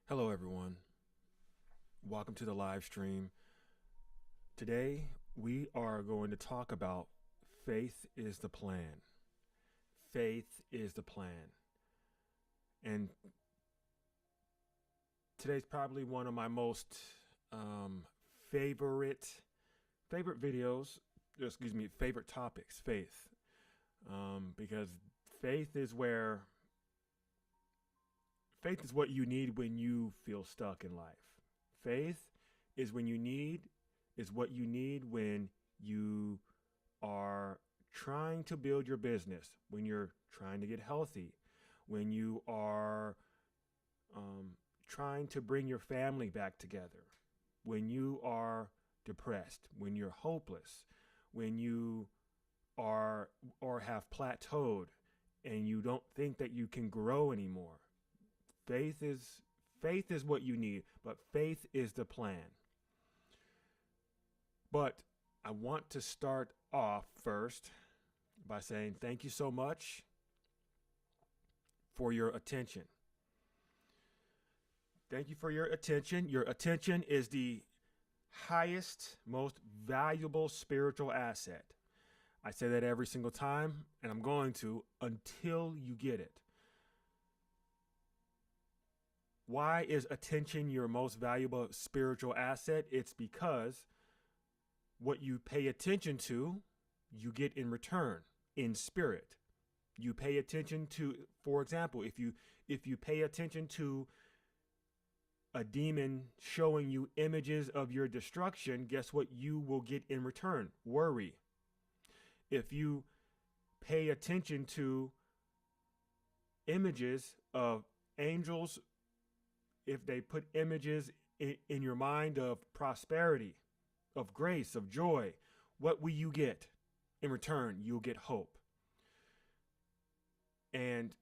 Hello, everyone. Welcome to the live stream. Today, we are going to talk about faith is the plan. Faith is the plan. And today's probably one of my most um, favorite videos. Excuse me, favorite topics. Faith, because faith is where faith is what you need when you feel stuck in life. Faith is when you need is what you need when you are trying to build your business, when you're trying to get healthy, when you are trying to bring your family back together, when you are depressed, when you're hopeless, when you are or have plateaued and you don't think that you can grow anymore. Faith is faith is what you need, but faith is the plan. But I want to start off first by saying thank you so much for your attention. Thank you for your attention. Your attention is the highest, most valuable spiritual asset. I say that every single time, and I'm going to until you get it. Why is attention your most valuable spiritual asset? It's because what you pay attention to, you get in return in spirit. You pay attention to, for example, if you pay attention to a demon showing you images of your destruction, guess what you will get in return? Worry. If you pay attention to images of angels, if they put images in your mind of prosperity, of grace, of joy, what will you get? In return, you'll get hope. And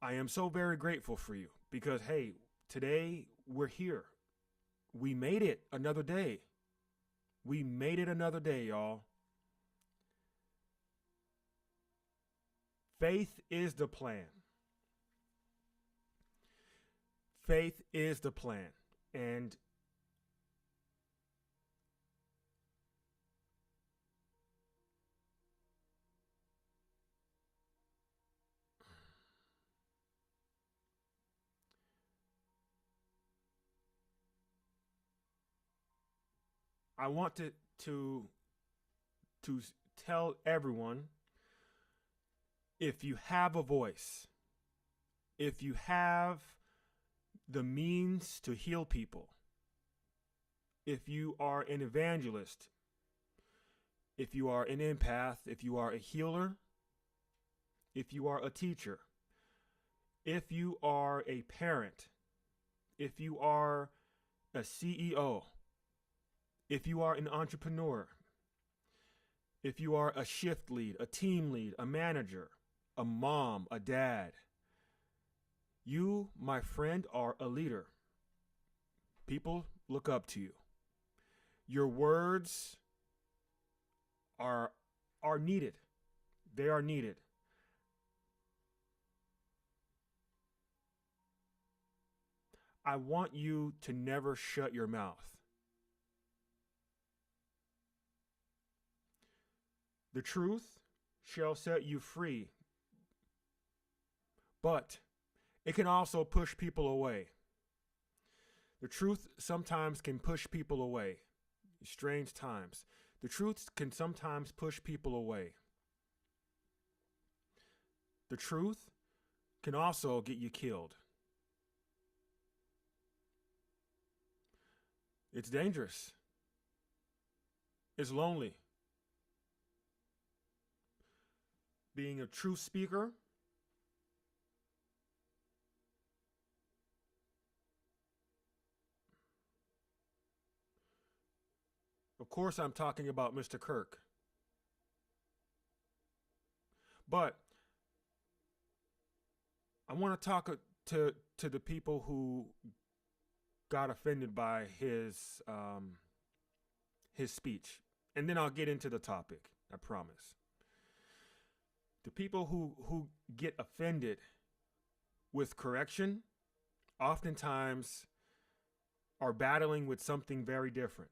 I am so very grateful for you because, hey, today we're here. We made it another day. We made it another day, y'all. Faith is the plan. Faith is the plan. And I want to tell everyone, if you have a voice, if you have the means to heal people, if you are an evangelist, if you are an empath, if you are a healer, if you are a teacher, if you are a parent, if you are a CEO, if you are an entrepreneur, if you are a shift lead, a team lead, a manager, a mom, a dad, you, my friend, are a leader. People look up to you. Your words are needed. They are needed. I want you to never shut your mouth. The truth shall set you free, but it can also push people away. The truth sometimes can push people away. Strange times. The truth can sometimes push people away. The truth can also get you killed. It's dangerous. It's lonely. Being a true speaker of course I'm talking about Mr. Kirk. But I want to talk to the people who got offended by his speech. And then I'll get into the topic, I promise. The people who get offended with correction oftentimes are battling with something very different,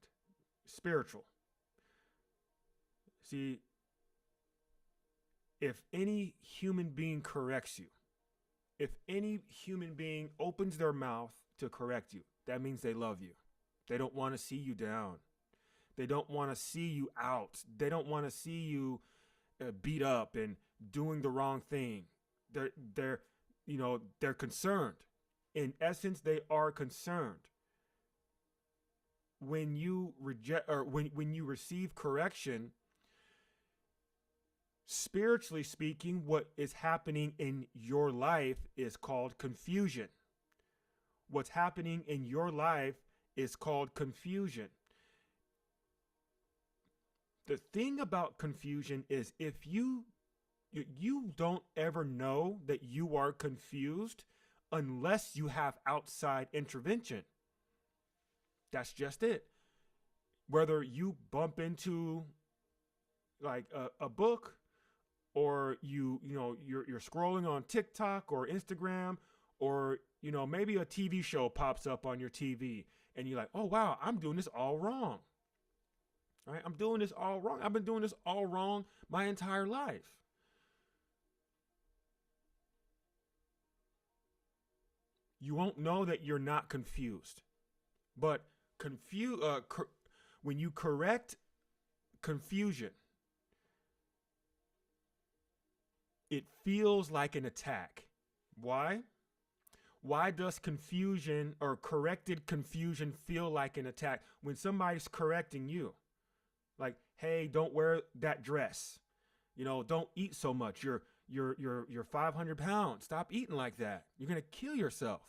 spiritual. See, if any human being corrects you, if any human being opens their mouth to correct you, that means they love you. They don't want to see you down. They don't want to see you out. They don't want to see you beat up and doing the wrong thing. They're concerned. In essence, they are concerned. When you reject or when you receive correction, spiritually speaking, what is happening in your life is called confusion. What's happening in your life is called confusion. The thing about confusion is if you don't ever know that you are confused unless you have outside intervention. That's just it. Whether you bump into like a book, or you're scrolling on TikTok or Instagram, or maybe a TV show pops up on your TV and you're like, oh wow, I'm doing this all wrong. All right, I'm doing this all wrong. I've been doing this all wrong my entire life. You won't know that you're not confused. But when you correct confusion, it feels like an attack. Why? Why does confusion or corrected confusion feel like an attack when somebody's correcting you? Like, hey, don't wear that dress. Don't eat so much. You're 500 pounds. Stop eating like that. You're gonna kill yourself.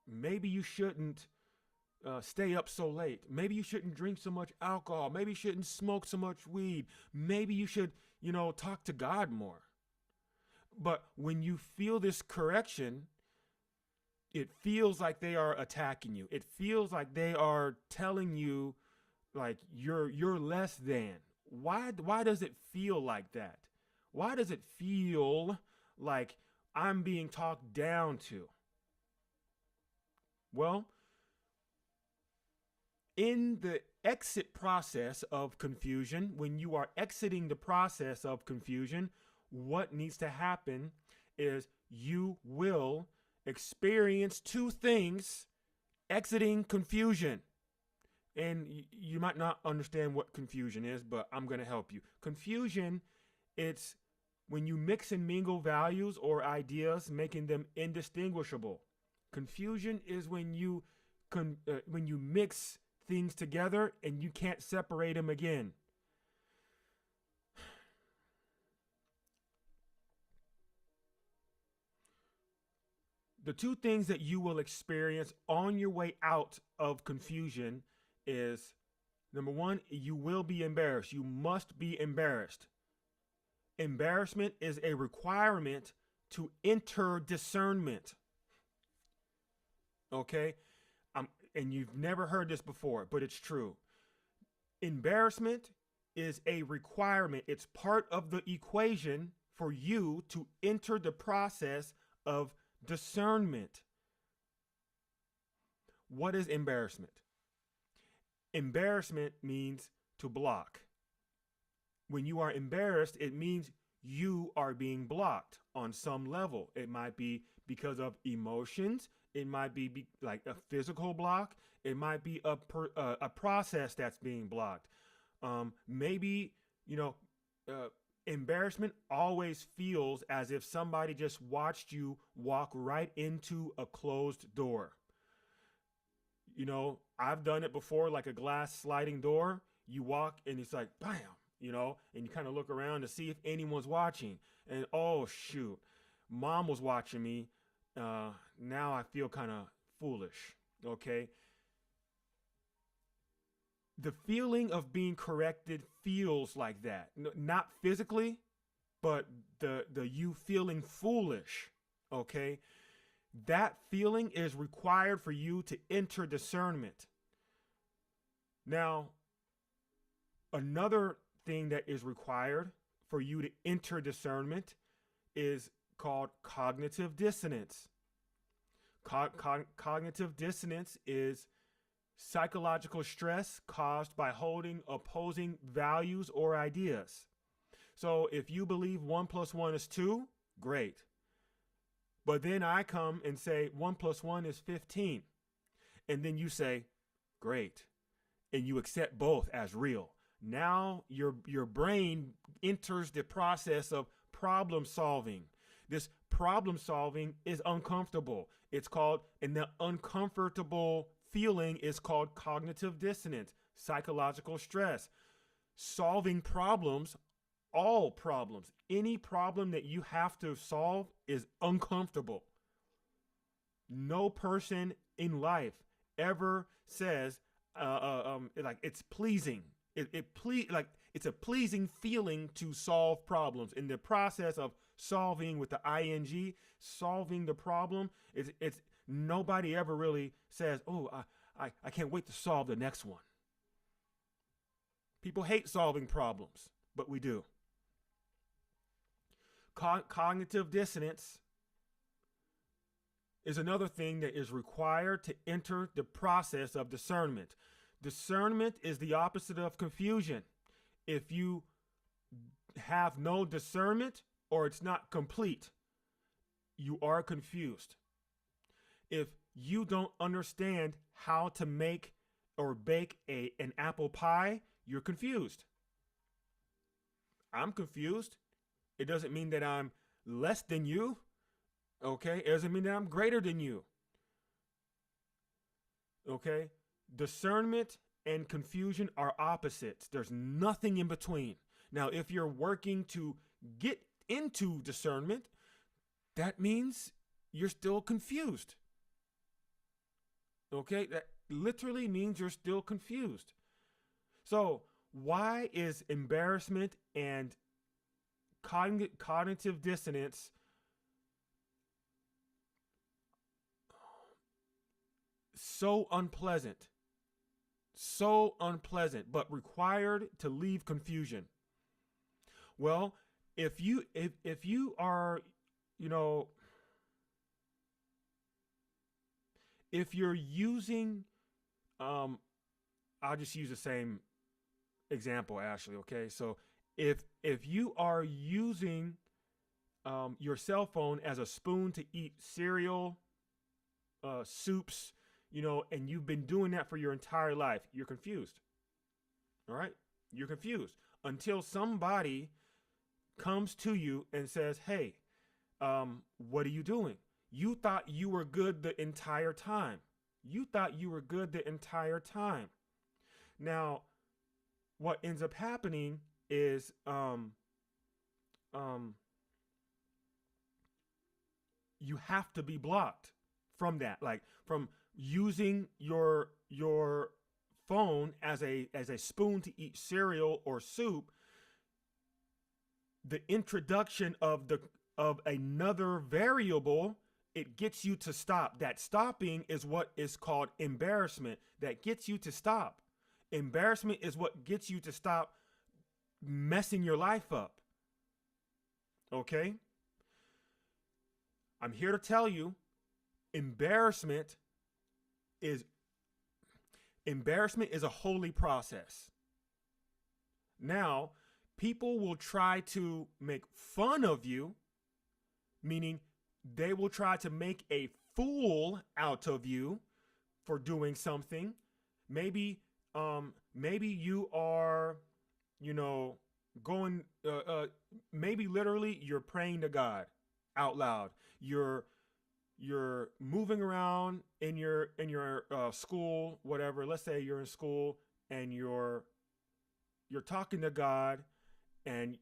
Maybe you shouldn't stay up so late. Maybe you shouldn't drink so much alcohol. Maybe you shouldn't smoke so much weed. Maybe you should, talk to God more. But when you feel this correction, it feels like they are attacking you. It feels like they are telling you like you're less than. Why does it feel like that? Why does it feel like I'm being talked down to? Well, in the exit process of confusion, when you are exiting the process of confusion, what needs to happen is you will experience two things exiting confusion. And you might not understand what confusion is, but I'm going to help you. Confusion, it's when you mix and mingle values or ideas, making them indistinguishable. Confusion is when you mix things together and you can't separate them again. The two things that you will experience on your way out of confusion is, number one, you will be embarrassed. You must be embarrassed. Embarrassment is a requirement to enter discernment. Okay? And you've never heard this before, but it's true. Embarrassment is a requirement. It's part of the equation for you to enter the process of discernment. What is embarrassment? Embarrassment means to block. When you are embarrassed, it means you are being blocked on some level. It might be because of emotions. It might be like a physical block. It might be a process that's being blocked. Maybe, embarrassment always feels as if somebody just watched you walk right into a closed door. I've done it before, like a glass sliding door. You walk and it's like, bam, and you kind of look around to see if anyone's watching. And oh, shoot, mom was watching me. Now I feel kind of foolish. Okay. The feeling of being corrected feels like that. Not physically, but the you feeling foolish. Okay. That feeling is required for you to enter discernment. Now, another thing that is required for you to enter discernment is called cognitive dissonance. Cognitive dissonance is psychological stress caused by holding opposing values or ideas. So if you believe 1 + 1 is 2, great. But then I come and say 1 + 1 is 15. And then you say, great. And you accept both as real. Now your brain enters the process of problem solving. This problem solving is uncomfortable. It's called, and the uncomfortable feeling is called cognitive dissonance, psychological stress. Solving problems, all problems, any problem that you have to solve is uncomfortable. No person in life ever says like it's pleasing. It's a pleasing feeling to solve problems. In the process of solving with the ing, solving the problem, it's nobody ever really says, oh, I can't wait to solve the next one. People hate solving problems, but we do. Cognitive dissonance is another thing that is required to enter the process of discernment. Discernment is the opposite of confusion. If you have no discernment or it's not complete, you are confused. If you don't understand how to make or bake an apple pie, you're confused. I'm confused. It doesn't mean that I'm less than you. Okay? It doesn't mean that I'm greater than you. Okay? Discernment and confusion are opposites. There's nothing in between. Now, if you're working to get into discernment, that means you're still confused. Okay? That literally means you're still confused. So, why is embarrassment and cognitive dissonance so unpleasant, but required to leave confusion? Well, if you are, if you're using, I'll just use the same example, Ashley. Okay, so if you are using your cell phone as a spoon to eat cereal, soups, and you've been doing that for your entire life, you're confused. All right? You're confused until somebody comes to you and says, hey, what are you doing? You thought you were good the entire time. Now, what ends up happening is you have to be blocked from that, like from using your phone as a spoon to eat cereal or soup. The introduction of another variable, it gets you to stop. That stopping is what is called embarrassment. That gets you to stop. Embarrassment is what gets you to stop messing your life up. Okay? I'm here to tell you, embarrassment is a holy process. Now, people will try to make fun of you, meaning they will try to make a fool out of you for doing something. Maybe you are, going, maybe literally you're praying to God out loud. You're moving around in your school, whatever. Let's say you're in school and you're talking to God, and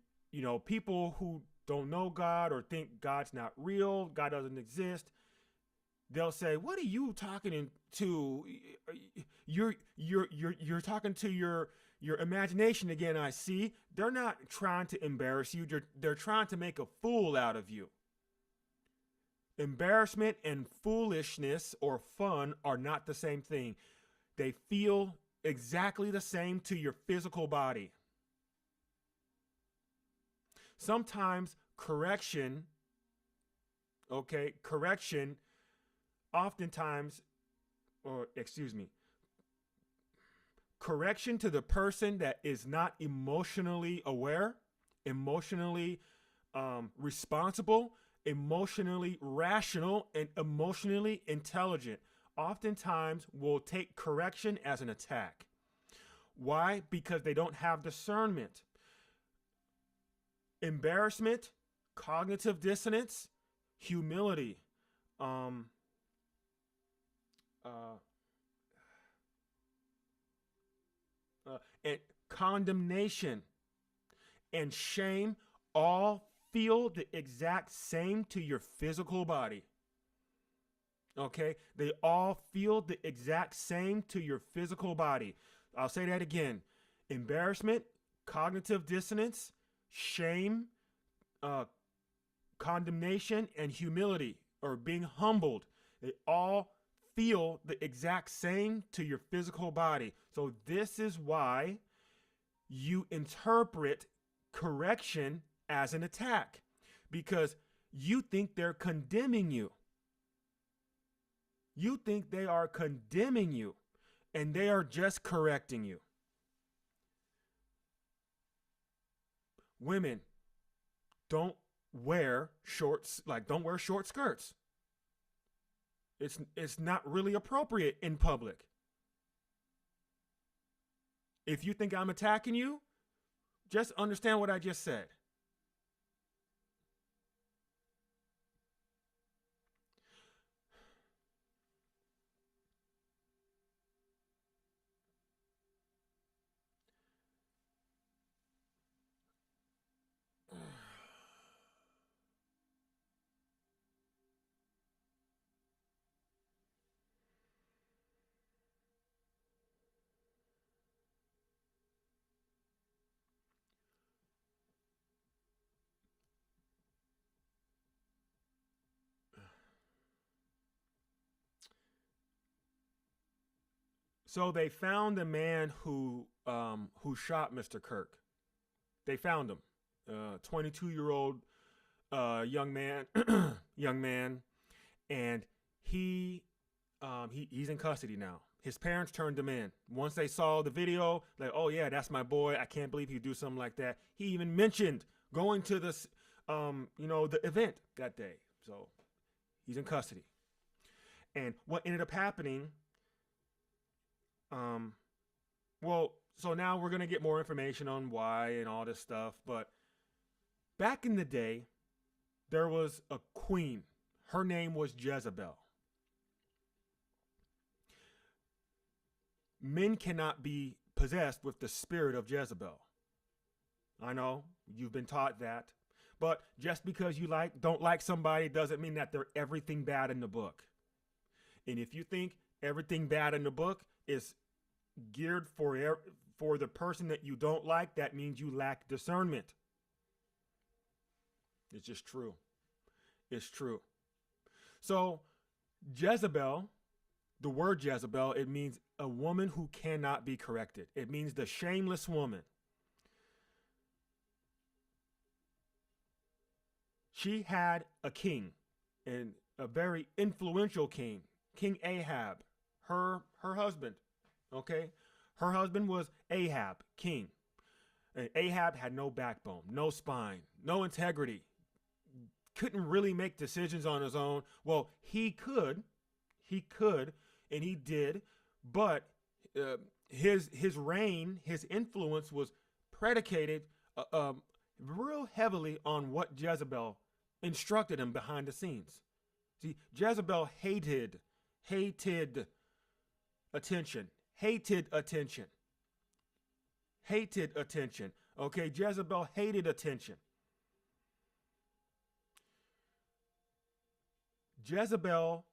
people who don't know God or think God's not real, God doesn't exist, they'll say, "What are you talking to? You're talking to your imagination again, I see." They're not trying to embarrass you. They're trying to make a fool out of you. Embarrassment and foolishness or fun are not the same thing. They feel exactly the same to your physical body. Sometimes correction Okay, correction oftentimes, or excuse me, correction to the person that is not emotionally aware, emotionally responsible, emotionally rational, and emotionally intelligent, oftentimes will take correction as an attack. Why? Because they don't have discernment. Embarrassment, cognitive dissonance, humility, um, uh, and condemnation and shame all feel the exact same to your physical body. Okay? They all feel the exact same to your physical body. I'll say that again. Embarrassment, cognitive dissonance, shame, condemnation, and humility, or being humbled. They all feel the exact same to your physical body. So this is why you interpret correction as an attack, because you think they're condemning you. You think they are condemning you, and they are just correcting you. Women, don't wear shorts, don't wear short skirts. It's not really appropriate in public. If you think I'm attacking you, just understand what I just said. So they found the man who shot Mr. Kirk. They found him, 22-year-old young man, young man, and he's in custody now. His parents turned him in. Once they saw the video, like, oh yeah, that's my boy. I can't believe he'd do something like that. He even mentioned going to this, the event that day. So he's in custody. And what ended up happening, so now we're going to get more information on why and all this stuff. But back in the day, there was a queen. Her name was Jezebel. Men cannot be possessed with the spirit of Jezebel. I know you've been taught that. But just because you don't like somebody doesn't mean that they're everything bad in the book. And if you think everything bad in the book is geared for the person that you don't like, that means you lack discernment. It's just true. It's true. So Jezebel, the word Jezebel, it means a woman who cannot be corrected. It means the shameless woman. She had a king, and a very influential king, King Ahab, her husband. Okay, her husband was Ahab, king. And Ahab had no backbone, no spine, no integrity. Couldn't really make decisions on his own. Well, he could, and he did, but his reign, his influence was predicated real heavily on what Jezebel instructed him behind the scenes. See, Jezebel hated attention. Hated attention. Okay, Jezebel hated attention. Jezebel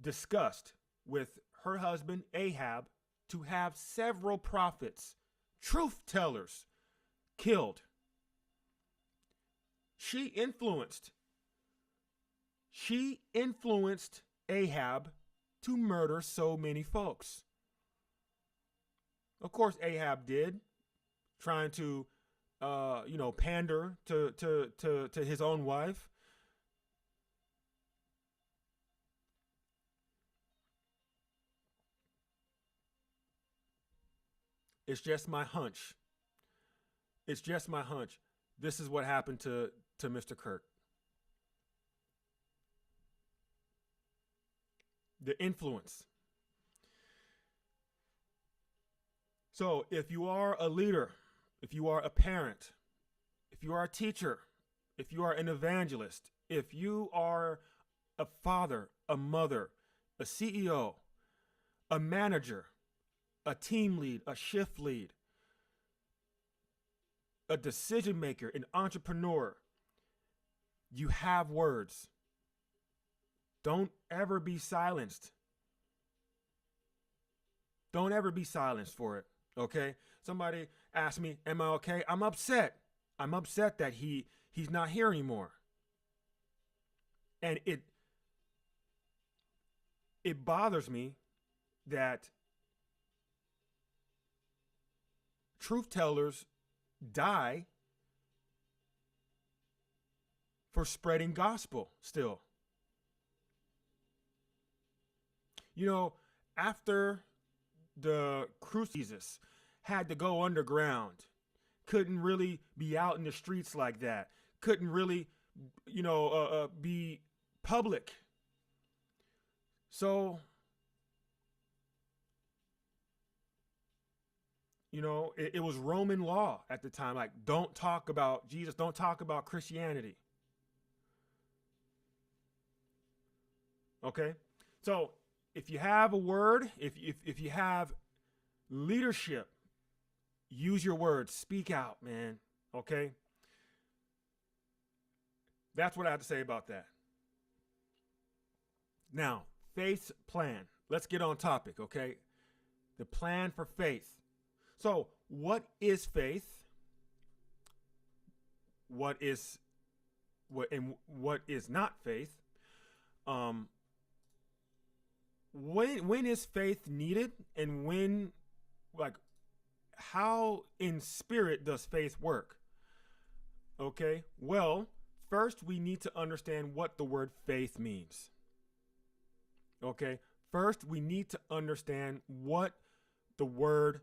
discussed with her husband Ahab to have several prophets, truth tellers, killed. She influenced Ahab to murder so many folks. Of course, Ahab did, trying to, pander to his own wife. It's just my hunch. It's just my hunch. This is what happened to Mr. Kirk. The influence. So if you are a leader, if you are a parent, if you are a teacher, if you are an evangelist, if you are a father, a mother, a CEO, a manager, a team lead, a shift lead, a decision maker, an entrepreneur, you have words. Don't ever be silenced. Don't ever be silenced for it. Okay? Somebody asked me, am I okay? I'm upset. I'm upset that he's not here anymore. And it bothers me that truth tellers die for spreading gospel still. You know, after the crucifix had to go underground, couldn't really be out in the streets like that, couldn't really, be public. So, it was Roman law at the time. Like, don't talk about Jesus, don't talk about Christianity. Okay? So, if you have a word, if you have leadership, use your words. Speak out, man. Okay? That's what I have to say about that. Now, faith's plan. Let's get on topic, okay? The plan for faith. So, what is faith? What is not faith? When is faith needed, and when, how in spirit does faith work? Okay, well, first we need to understand what the word faith means. Okay, first we need to understand what the word,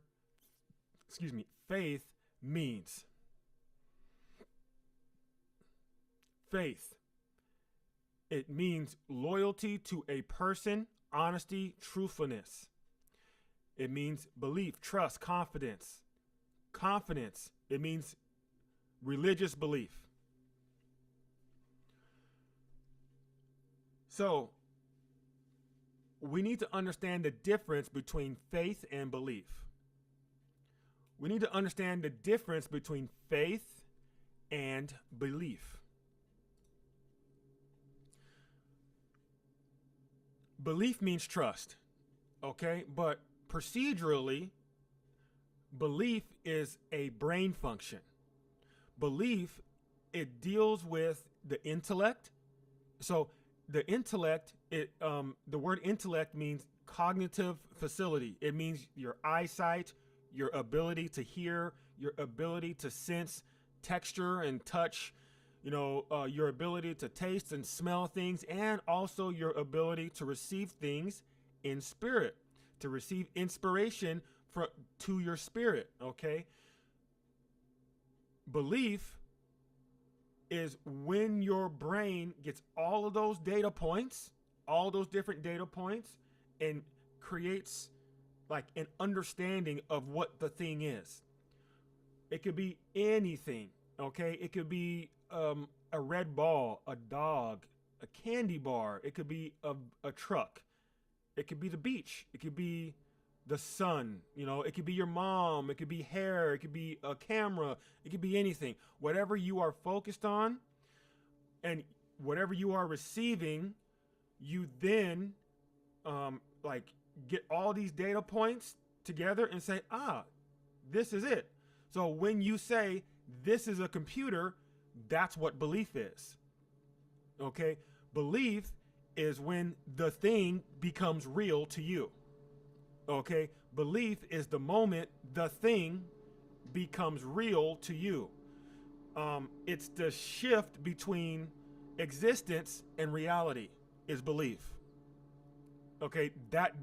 faith means. Faith. It means loyalty to a person, honesty, truthfulness. It means belief, trust, confidence. Confidence. It means religious belief. So, we need to understand the difference between faith and belief. We need to understand the difference between faith and belief. Belief means trust, okay? But procedurally, belief is a brain function. Belief, it deals with the intellect. So the intellect, the word intellect means cognitive facility. It means your eyesight, your ability to hear, your ability to sense texture and touch, your ability to taste and smell things, and also your ability to receive things in spirit, to receive inspiration to your spirit, okay? Belief is when your brain gets all of those data points, all those different data points, and creates like an understanding of what the thing is. It could be anything, okay? It could be a red ball, a dog, a candy bar. It could be a truck. It could be the beach. It could be the sun. It could be your mom. It could be hair. It could be a camera. It could be anything. Whatever you are focused on and whatever you are receiving, you then get all these data points together and say, this is it. So when you say this is a computer, that's what belief is. Okay? Belief is when the thing becomes real to you. Okay? Belief is the moment the thing becomes real to you. It's the shift between existence and reality is belief. Okay?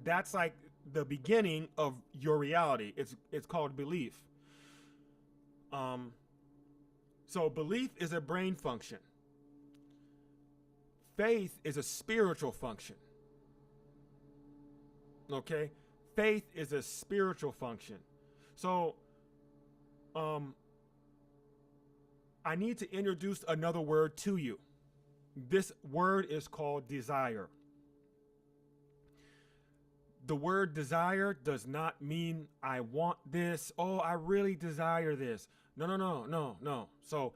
That's like the beginning of your reality. It's called belief. So belief is a brain function. Faith is a spiritual function. Okay? Faith is a spiritual function. So I need to introduce another word to you. This word is called desire. The word desire does not mean I want this. Oh, I really desire this. No. So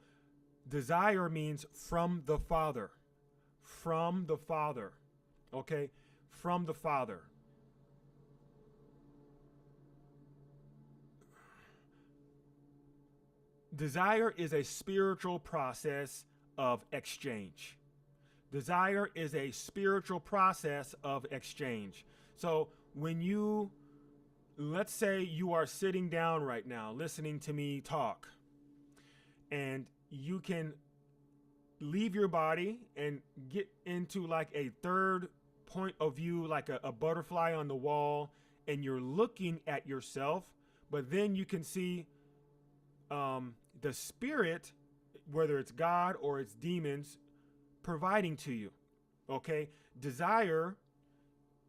desire means from the Father. From the Father. Okay? From the Father. Desire is a spiritual process of exchange. Desire is a spiritual process of exchange. So when you, let's say you are sitting down right now listening to me talk, and you can leave your body and get into like a third point of view, like a butterfly on the wall, and you're looking at yourself, but then you can see the spirit, whether it's God or it's demons, providing to you. Okay? Desire,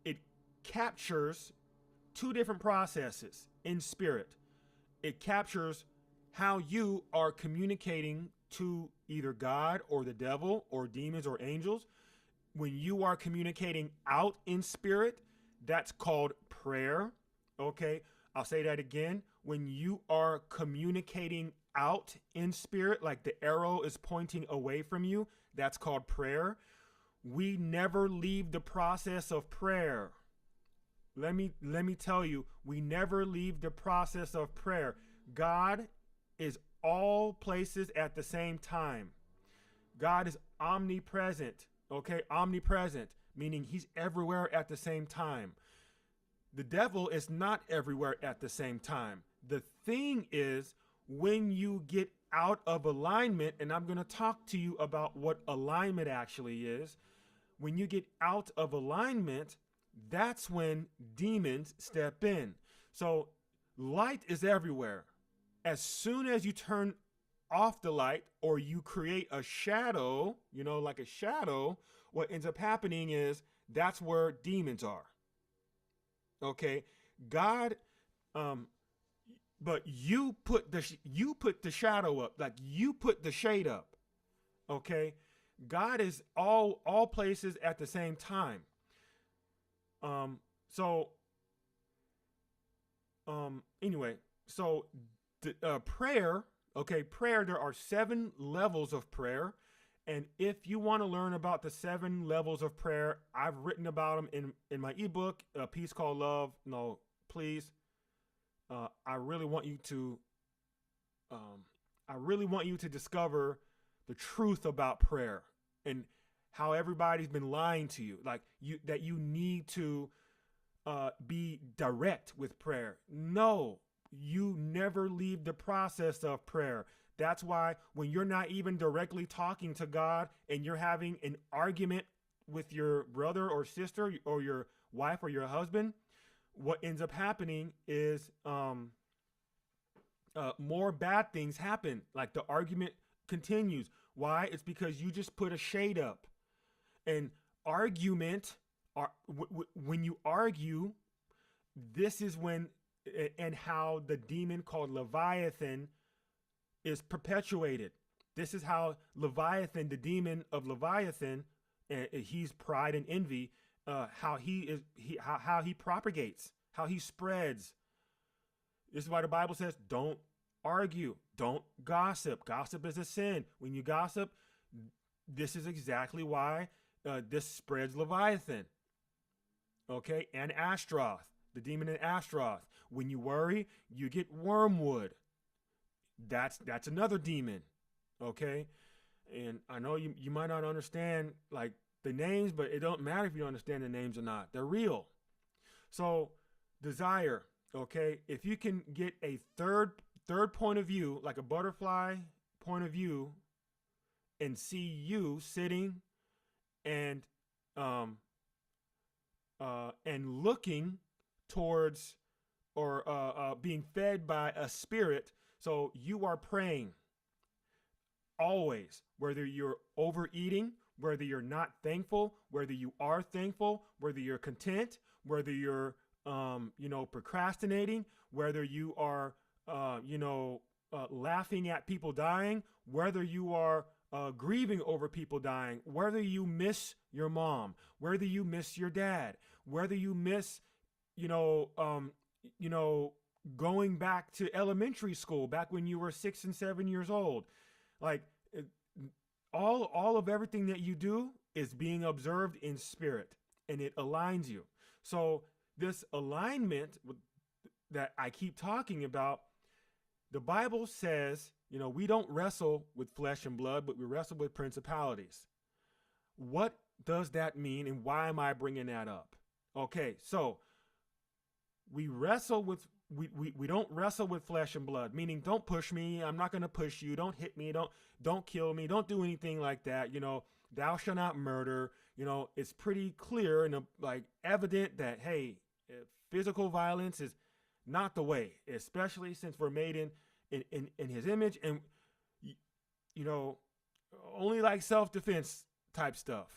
it captures two different processes in spirit. It captures how you are communicating to either God or the devil or demons or angels. When you are communicating out in spirit, that's called prayer. Okay? I'll say that again. When you are communicating out in spirit, like the arrow is pointing away from you, that's called prayer. We never leave the process of prayer. Let me tell you, we never leave the process of prayer. God is all places at the same time. God is omnipresent. Okay, omnipresent, meaning he's everywhere at the same time. The devil is not everywhere at the same time. The thing is, when you get out of alignment, and I'm going to talk to you about what alignment actually is. When you get out of alignment, that's when demons step in. So light is everywhere. As soon as you turn off the light or you create a shadow, like a shadow, what ends up happening is that's where demons are. Okay, God, but you put the shadow up, like you put the shade up. Okay, God is all places at the same time. Anyway, so prayer. Okay, prayer. There are 7 levels of prayer. And if you want to learn about the 7 levels of prayer, I've written about them in my ebook, A Piece Called Love. No, please. I really want you to discover the truth about prayer and how everybody's been lying to you, that you need to be direct with prayer. No, you never leave the process of prayer. That's why when you're not even directly talking to God and you're having an argument with your brother or sister or your wife or your husband, what ends up happening is more bad things happen. Like the argument continues. Why? It's because you just put a shade up. And when you argue, this is when and how the demon called Leviathan is perpetuated. This is how Leviathan, the demon of Leviathan, he's pride and envy, how he propagates, how he spreads. This is why the Bible says, don't argue, don't gossip. Gossip is a sin. When you gossip, this is exactly why this spreads Leviathan. Okay, and Ashtaroth, the demon in Ashtaroth. When you worry, you get wormwood. That's another demon. Okay, and I know you might not understand like the names, but it don't matter if you don't understand the names or not. They're real. So desire. Okay, if you can get a third point of view, like a butterfly point of view, and see you sitting and looking towards or being fed by a spirit. So you are praying always, whether you're overeating, whether you're not thankful, whether you are thankful, whether you're content, whether you're, procrastinating, whether you are, laughing at people dying, whether you are grieving over people dying, whether you miss your mom, whether you miss your dad, whether you miss, going back to elementary school, back when you were 6 and 7 years old, like all of everything that you do is being observed in spirit, and it aligns you. So this alignment that I keep talking about, the Bible says, we don't wrestle with flesh and blood, but we wrestle with principalities. What does that mean, and why am I bringing that up? Okay, so we don't wrestle with flesh and blood, meaning don't push me. I'm not going to push you. Don't hit me. Don't kill me. Don't do anything like that. Thou shalt not murder. It's pretty clear and evident that, hey, physical violence is not the way, especially since we're made in his image, and only like self-defense type stuff,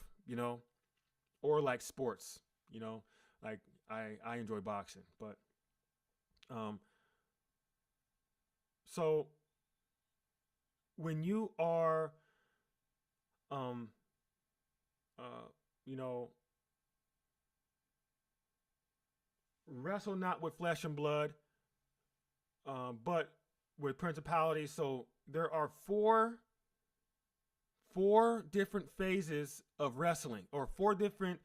or like sports, like I enjoy boxing, but so when you are wrestle not with flesh and blood, but with principalities. So there are four different phases of wrestling, or four different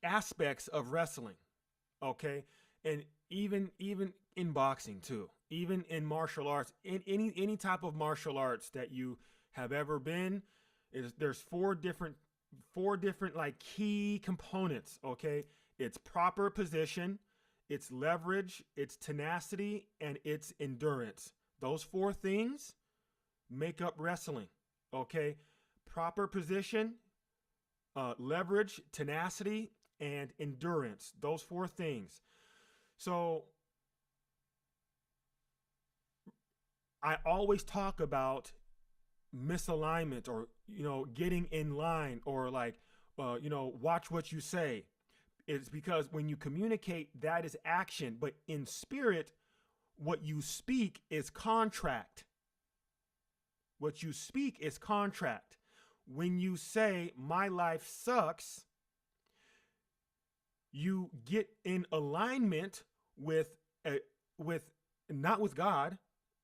aspects of wrestling. Okay, and even in boxing too, even in martial arts, in any type of martial arts that you have ever been, there's four different like key components. Okay, it's proper position, it's leverage, it's tenacity, and it's endurance. Those four things make up wrestling. Okay, proper position, leverage, tenacity, and endurance. Those four things. So I always talk about misalignment, or getting in line, or watch what you say. It's because when you communicate, that is action, but in spirit, what you speak is contract. What you speak is contract. When you say my life sucks, you get in alignment with not with God,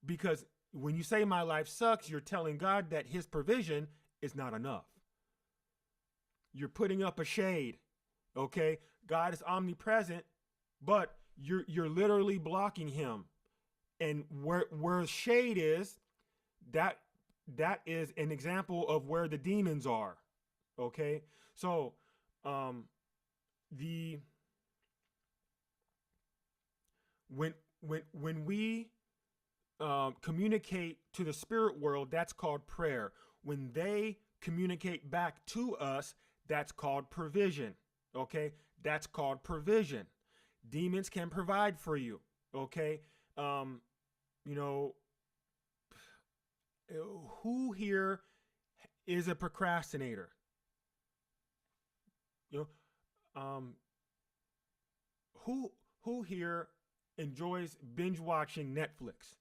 because when you say my life sucks, you're telling God that his provision is not enough. You're putting up a shade. Okay? God is omnipresent, but you're literally blocking him. And where shade is, that is an example of where the demons are. Okay? So when we communicate to the spirit world, that's called prayer. When they communicate back to us, that's called provision. Okay, that's called provision. Demons can provide for you. Okay, who here is a procrastinator? Who here enjoys binge watching Netflix?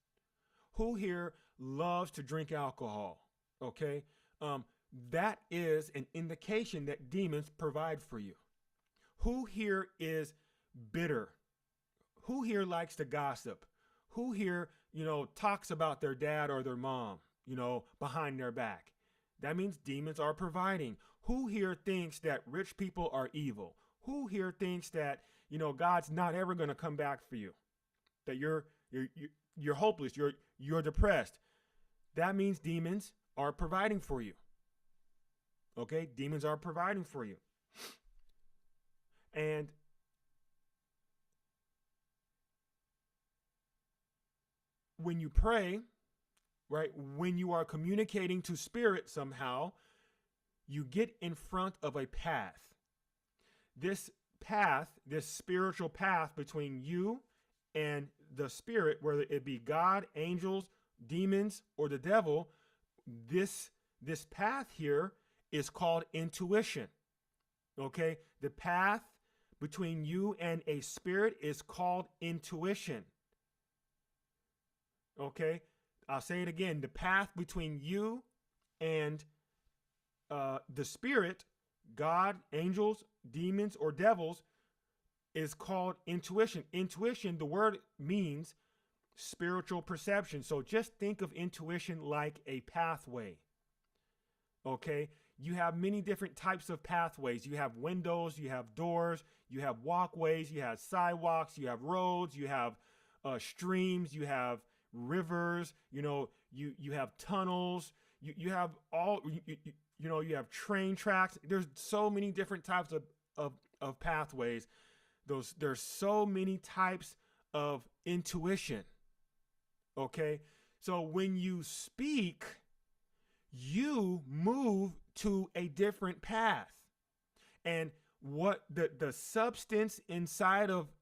Who here loves to drink alcohol? Okay, that is an indication that demons provide for you. Who here is bitter? Who here likes to gossip? Who here, talks about their dad or their mom, behind their back? That means demons are providing. Who here thinks that rich people are evil? Who here thinks that, God's not ever going to come back for you? That you're hopeless, you're depressed? That means demons are providing for you. Okay? Demons are providing for you. And when you pray, right, when you are communicating to spirit somehow, you get in front of a path. this path, this spiritual path between you and the spirit, whether it be God, angels, demons, or the devil, this path here is called intuition. Okay? The path between you and a spirit is called intuition. Okay? I'll say it again. The path between you and the spirit, God, angels, demons, or devils, is called intuition. Intuition, the word means spiritual perception. So just think of intuition like a pathway. Okay? You have many different types of pathways. You have windows, you have doors, you have walkways, you have sidewalks, you have roads, you have streams, you have rivers, you have tunnels, you have all, you have train tracks. There's so many different types of pathways. There's so many types of intuition. Okay? So when you speak, you move to a different path. And what the substance inside of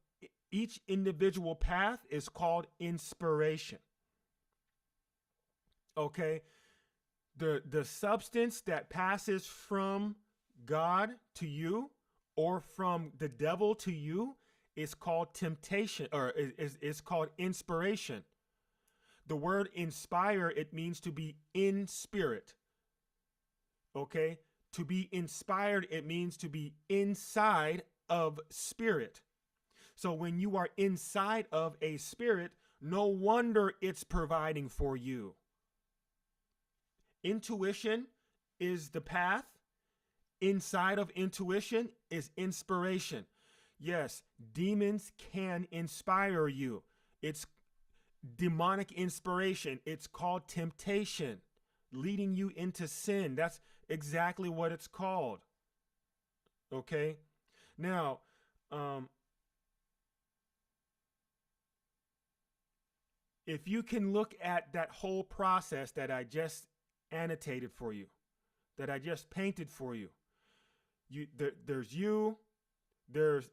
each individual path is called inspiration. Okay? The substance that passes from God to you or from the devil to you is called temptation, or is called inspiration. The word inspire, it means to be in spirit. Okay? To be inspired, it means to be inside of spirit. So when you are inside of a spirit, no wonder it's providing for you. Intuition is the path. Inside of intuition is inspiration. Yes, demons can inspire you. It's demonic inspiration. It's called temptation, leading you into sin. That's exactly what it's called. Okay? Now, if you can look at that whole process that I just annotated for you, that I just painted for you, there's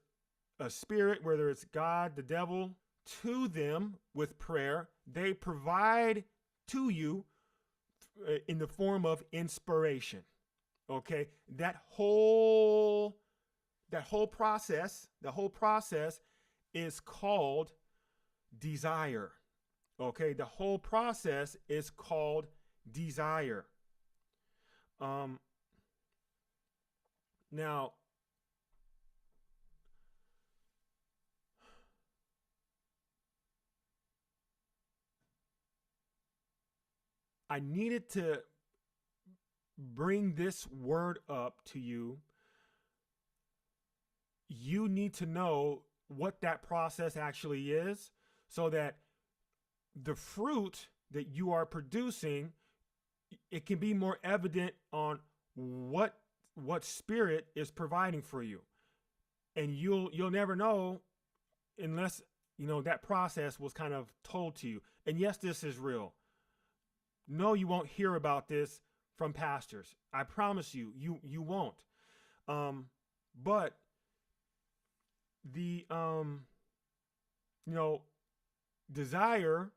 a spirit, whether it's God, the devil. To them with prayer, they provide to you in the form of inspiration. Okay, that whole process is called desire. Okay, the whole process is called desire. Now, I needed to bring this word up to you. You need to know what that process actually is, so that the fruit that you are producing, it can be more evident on what spirit is providing for you. And you'll never know unless, that process was kind of told to you. And yes, this is real. No, you won't hear about this from pastors. I promise you, you won't. But the, desire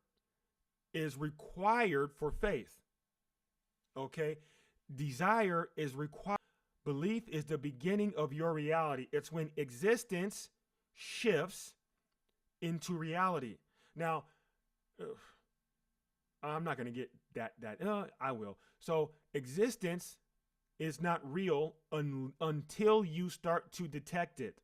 is required for faith. Okay? Desire is required. Belief is the beginning of your reality. It's when existence shifts into reality. Now, I'm not going to get that. I will. So existence is not real until you start to detect it.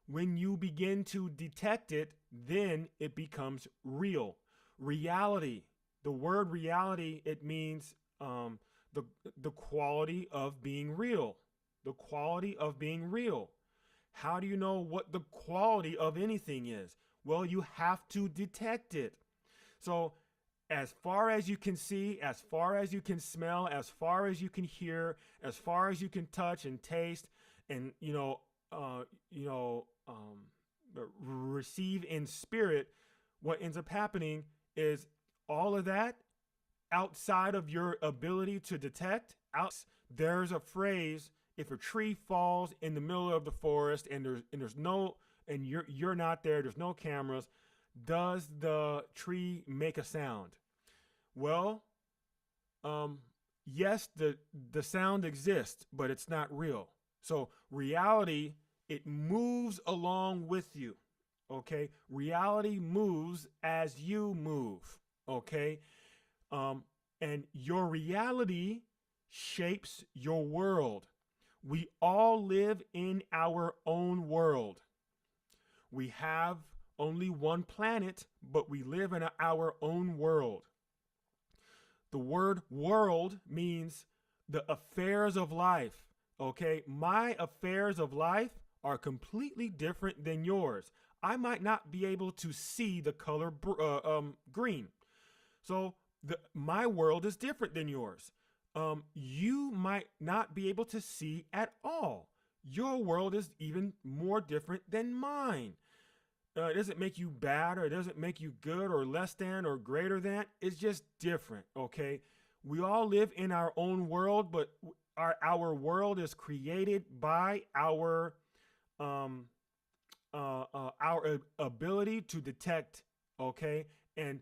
When you begin to detect it, then it becomes real. Reality. The word reality, it means the quality of being real. The quality of being real. How do you know what the quality of anything is? Well, you have to detect it. So as far as you can see, as far as you can smell, as far as you can hear, as far as you can touch and taste, and receive in spirit, what ends up happening is all of that outside of your ability to detect. There's a phrase if a tree falls in the middle of the forest and there's no, and you're not there, there's no cameras, does the tree make a sound? Well, yes, the sound exists, but it's not real. So reality, it moves along with you. Okay, reality moves as you move. Okay, and your reality shapes your world. We all live in our own world. We have only one planet, but we live in our own world. The word world means the affairs of life. Okay, my affairs of life are completely different than yours. I might not be able to see the color green. So my world is different than yours. You might not be able to see at all. Your world is even more different than mine. It doesn't make you bad, or it doesn't make you good or less than or greater than. It's just different, okay? We all live in our own world, but our world is created by our ability to detect, okay? And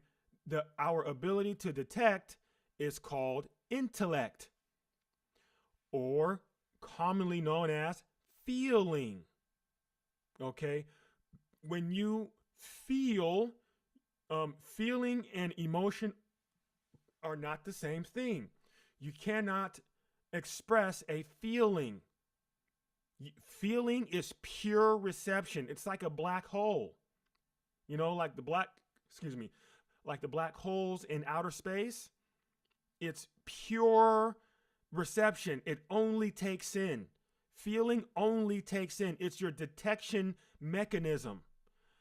our ability to detect is called intellect, or commonly known as feeling, okay? When you feel, feeling and emotion are not the same thing. You cannot express a feeling. Feeling is pure reception. It's like a black hole. You know, like the black holes in outer space. It's pure reception. It only takes in. Feeling only takes in. It's your detection mechanism.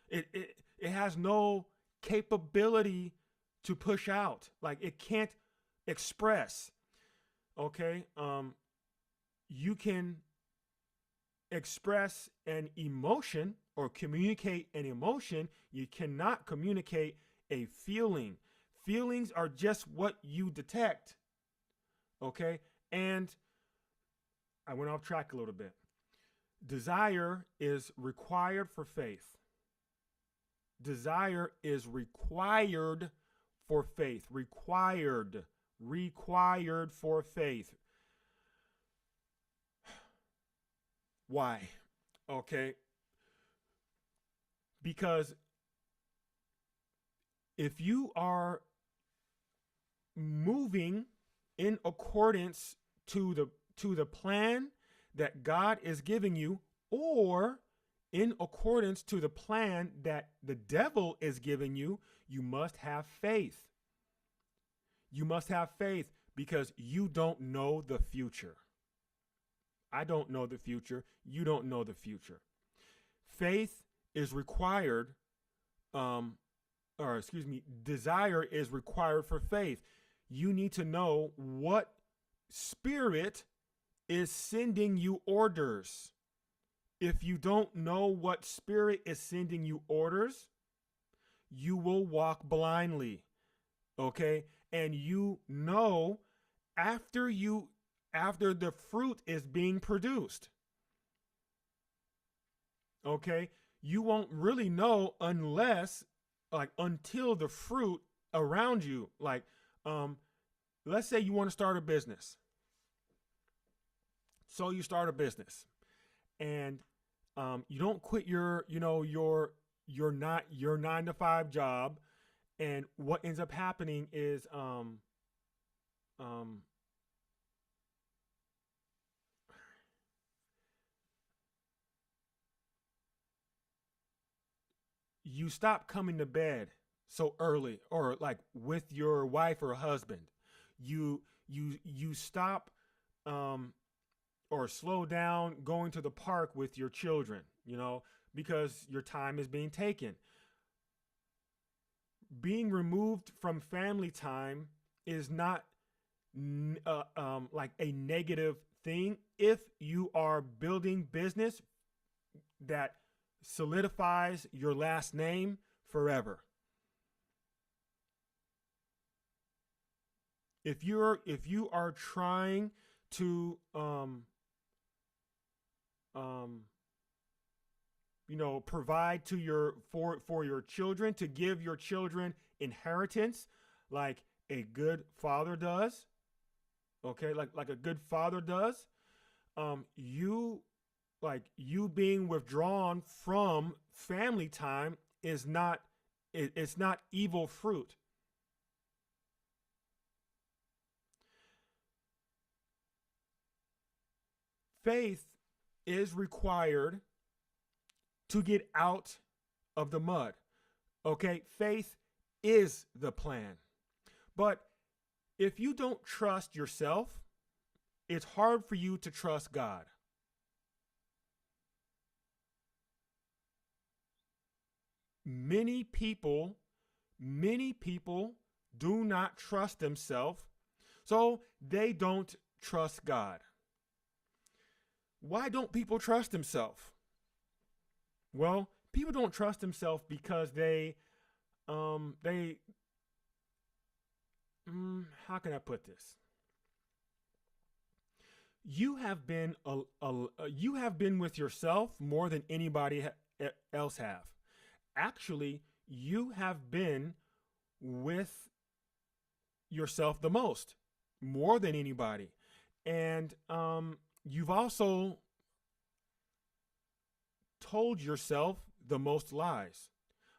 It has no capability to push out. Like, it can't express. Okay? You can express an emotion or communicate an emotion. You cannot communicate a feeling. Feelings are just what you detect. Okay? And I went off track a little bit. Desire is required for faith. Desire is required for faith. Required for faith. Why? Okay. Because if you are moving in accordance to the plan that God is giving you, or in accordance to the plan that the devil is giving you, you must have faith. You must have faith, because you don't know the future. I don't know the future. You don't know the future. Faith is required, desire is required for faith. You need to know what spirit is sending you orders. If you don't know what spirit is sending you orders, you will walk blindly. Okay? And you know after the fruit is being produced. Okay? You won't really know until the fruit around you. Like, let's say you want to start a business. So you start a business, and you don't quit your 9-to-5 job, and what ends up happening is you stop coming to bed so early, or like with your wife or husband. You stop or slow down going to the park with your children, because your time is being taken. Being removed from family time is not like a negative thing if you are building business that solidifies your last name forever. If you are trying to um, provide to your for your children, to give your children inheritance like a good father does. Okay, like a good father does. You like you being withdrawn from family time is not it's not evil fruit. Faith is required to get out of the mud. Okay, faith is the plan. But if you don't trust yourself, it's hard for you to trust God. Many people do not trust themselves, so they don't trust God. Why don't people trust themselves? Well, people don't trust themselves because they how can I put this? You have been with yourself more than anybody else have. Actually, you have been with yourself the most, more than anybody. And you've also told yourself the most lies.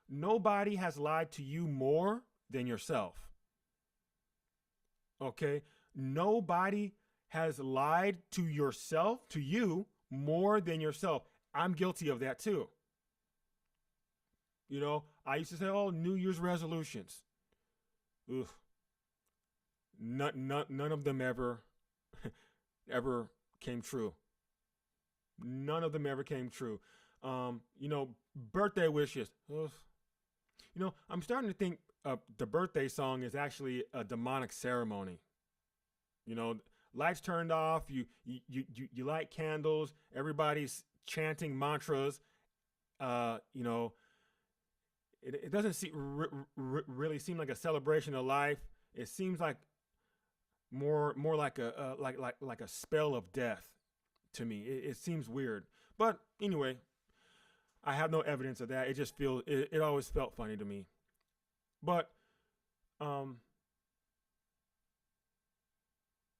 Nobody has lied to you more than yourself. Okay? Nobody has lied to yourself, to you, more than yourself. I'm guilty of that too. I used to say, oh, New Year's resolutions. Ugh. None of them ever came true. None of them ever came true. Birthday wishes. Ugh. I'm starting to think the birthday song is actually a demonic ceremony. Lights turned off. You light candles. Everybody's chanting mantras. It doesn't really seem like a celebration of life. It seems like more like a spell of death to me. It seems weird. But anyway, I have no evidence of that. It just feels it always felt funny to me. But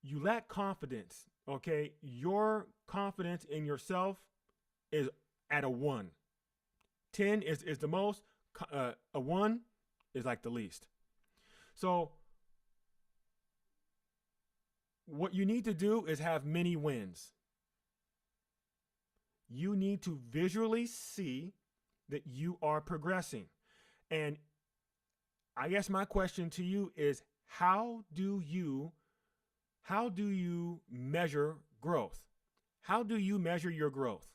you lack confidence. Okay, your confidence in yourself is at a 1. 10 is the most. A 1 is like the least. So what you need to do is have many wins. You need to visually see that you are progressing. And I guess my question to you is, how do you measure growth? How do you measure your growth?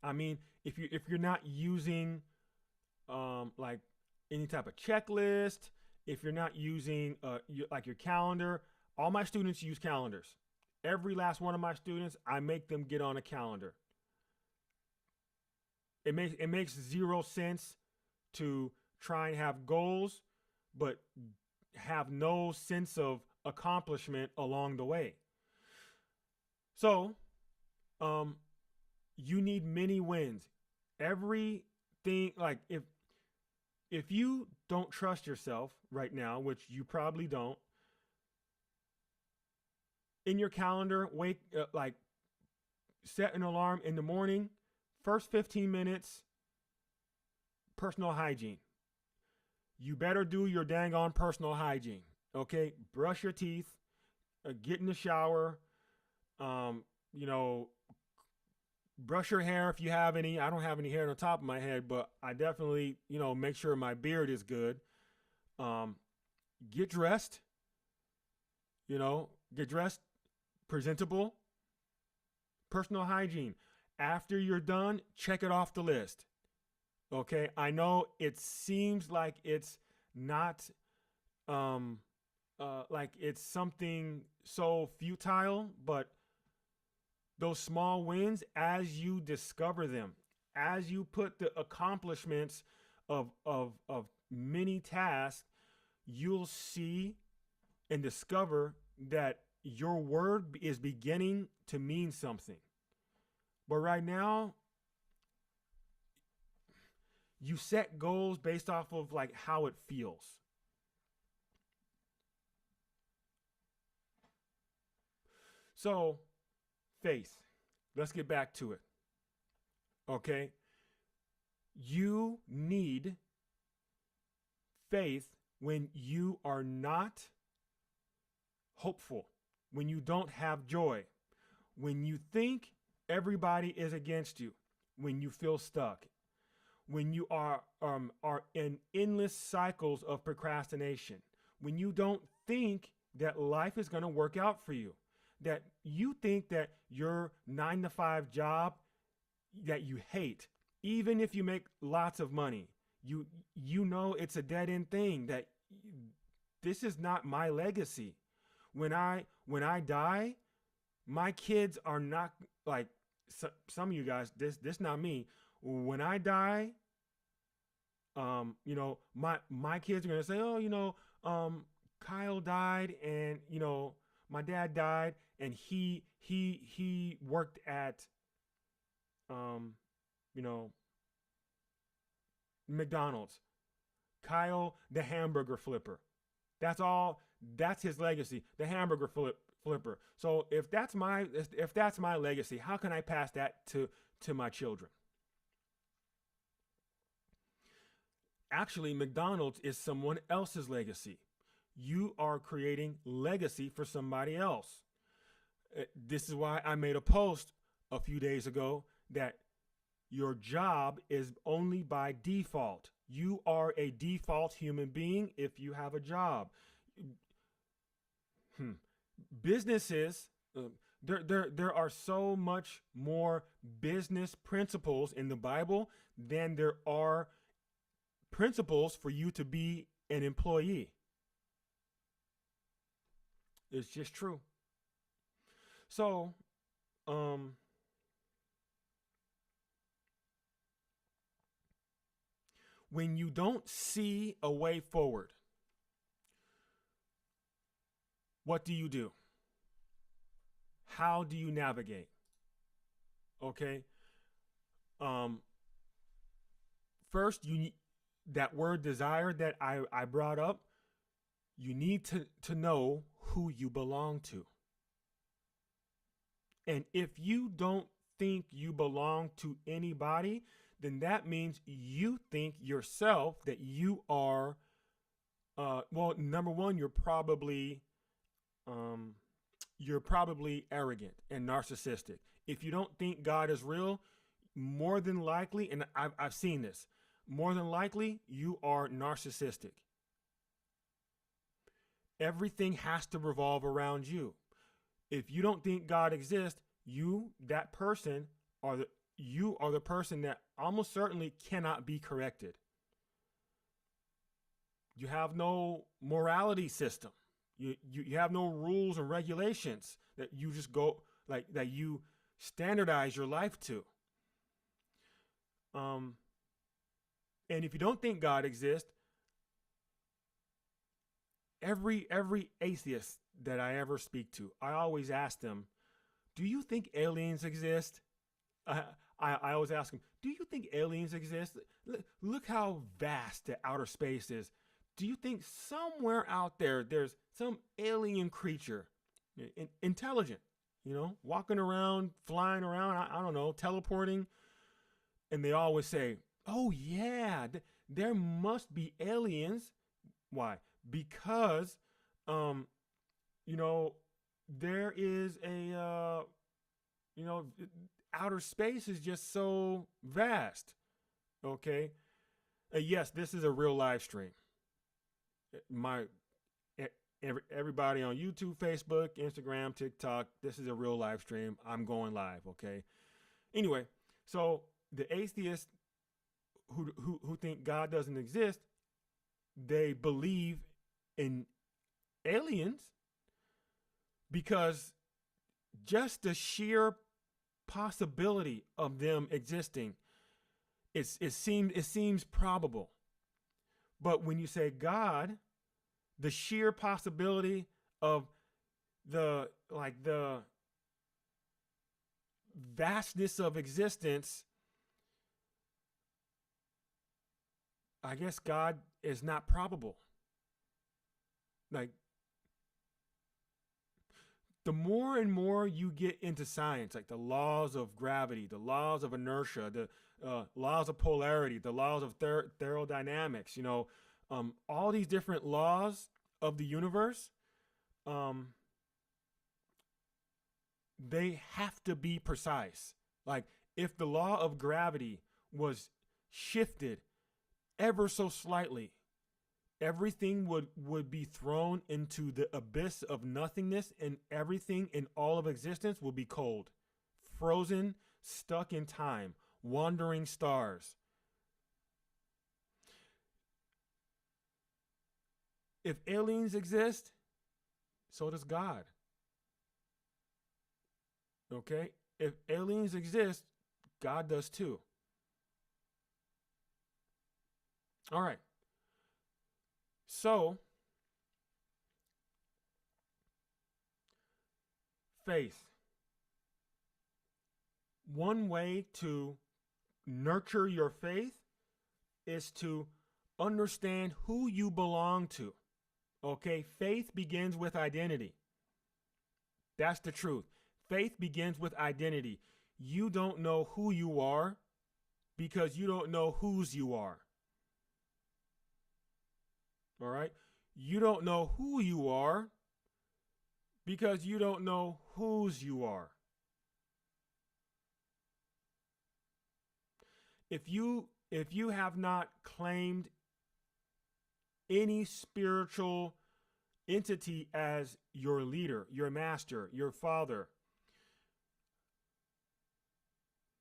I mean, if you're not using like any type of checklist, if you're not using your calendar, all my students use calendars. Every last one of my students, I make them get on a calendar. It makes zero sense to try and have goals, but have no sense of accomplishment along the way. So, you need many wins. Everything, like if you don't trust yourself right now, which you probably don't, in your calendar, set an alarm in the morning, first 15 minutes, personal hygiene. You better do your dang on personal hygiene. Okay, brush your teeth, get in the shower, brush your hair if you have any. I don't have any hair on the top of my head, but I definitely, make sure my beard is good. Get dressed, presentable. Personal hygiene. After you're done, check it off the list. Okay, I know it seems like it's not, like it's something so futile, but those small wins, as you discover them, as you put the accomplishments of many tasks, you'll see and discover that your word is beginning to mean something. But right now, you set goals based off of like how it feels. So, faith. Let's get back to it. Okay? You need faith when you are not hopeful, when you don't have joy, when you think everybody is against you, when you feel stuck, when you are in endless cycles of procrastination, when you don't think that life is going to work out for you, that you think that your 9-to-5 job that you hate, even if you make lots of money, you know it's a dead end thing, that this is not my legacy. When I die, my kids are not like some of you guys. This not me. When I die, my kids are gonna say, oh, Kyle died, and my dad died, and he worked at McDonald's. Kyle, the hamburger flipper. That's his legacy, the hamburger flipper. So if that's my legacy, how can I pass that to my children? Actually, McDonald's is someone else's legacy. You are creating legacy for somebody else. This is why I made a post a few days ago that your job is only by default. You are a default human being if you have a job. Businesses, there are so much more business principles in the Bible than there are principles for you to be an employee. It's just true. So, when you don't see a way forward, what do you do? How do you navigate? Okay. First, you need that word desire that I brought up. You need to know who you belong to. And if you don't think you belong to anybody, then that means you think yourself that you are, number one, you're probably arrogant and narcissistic. If you don't think God is real, more than likely, and I've seen this, more than likely you are narcissistic. Everything has to revolve around you. If you don't think God exists, you are the person that almost certainly cannot be corrected. You have no morality system. You have no rules and regulations that you just go that you standardize your life to. And if you don't think God exists, every atheist that I ever speak to, I always ask them, do you think aliens exist? I always ask them, do you think aliens exist? Look how vast the outer space is. Do you think somewhere out there there's some alien creature, intelligent, walking around, flying around, I don't know, teleporting? And they always say, oh yeah, there must be aliens. Why? Because, there is outer space is just so vast. Okay. Yes, this is a real live stream. Everybody on YouTube, Facebook, Instagram, TikTok, this is a real live stream. I'm going live. Okay. Anyway, so the atheists who think God doesn't exist, they believe in aliens because just the sheer possibility of them existing, it seems probable. But when you say God, the sheer possibility of the vastness of existence, I guess God is not probable. Like, the more and more you get into science, like the laws of gravity, the laws of inertia, the laws of polarity, the laws of thermodynamics, all these different laws of the universe, um, they have to be precise. Like, if the law of gravity was shifted ever so slightly, everything would be thrown into the abyss of nothingness, and everything in all of existence will be cold, frozen, stuck in time, wandering stars. If aliens exist, so does God. Okay? If aliens exist, God does too. All right. So, faith. One way to nurture your faith is to understand who you belong to. Okay? Faith begins with identity. That's the truth. Faith begins with identity. You don't know who you are because you don't know whose you are. All right? You don't know who you are because you don't know whose you are. If you have not claimed any spiritual entity as your leader, your master, your father,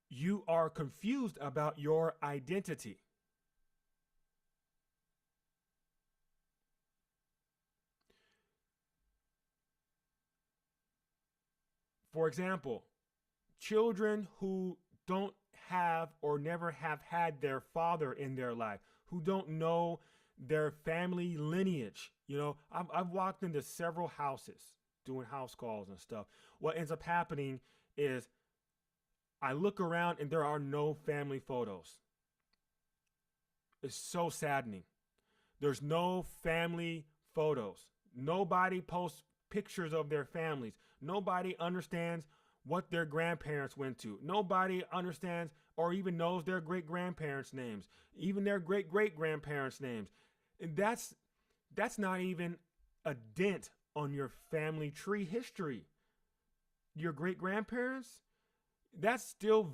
you are confused about your identity. For example, children who don't have or never have had their father in their life, who don't know their family lineage. I've walked into several houses doing house calls and stuff. What ends up happening is I look around and there are no family photos. It's so saddening. There's no family photos. Nobody posts pictures of their families. Nobody understands what their grandparents went to. Nobody understands or even knows their great-grandparents' names, even their great-great-grandparents' names. And that's not even a dent on your family tree history. Your great-grandparents, that's still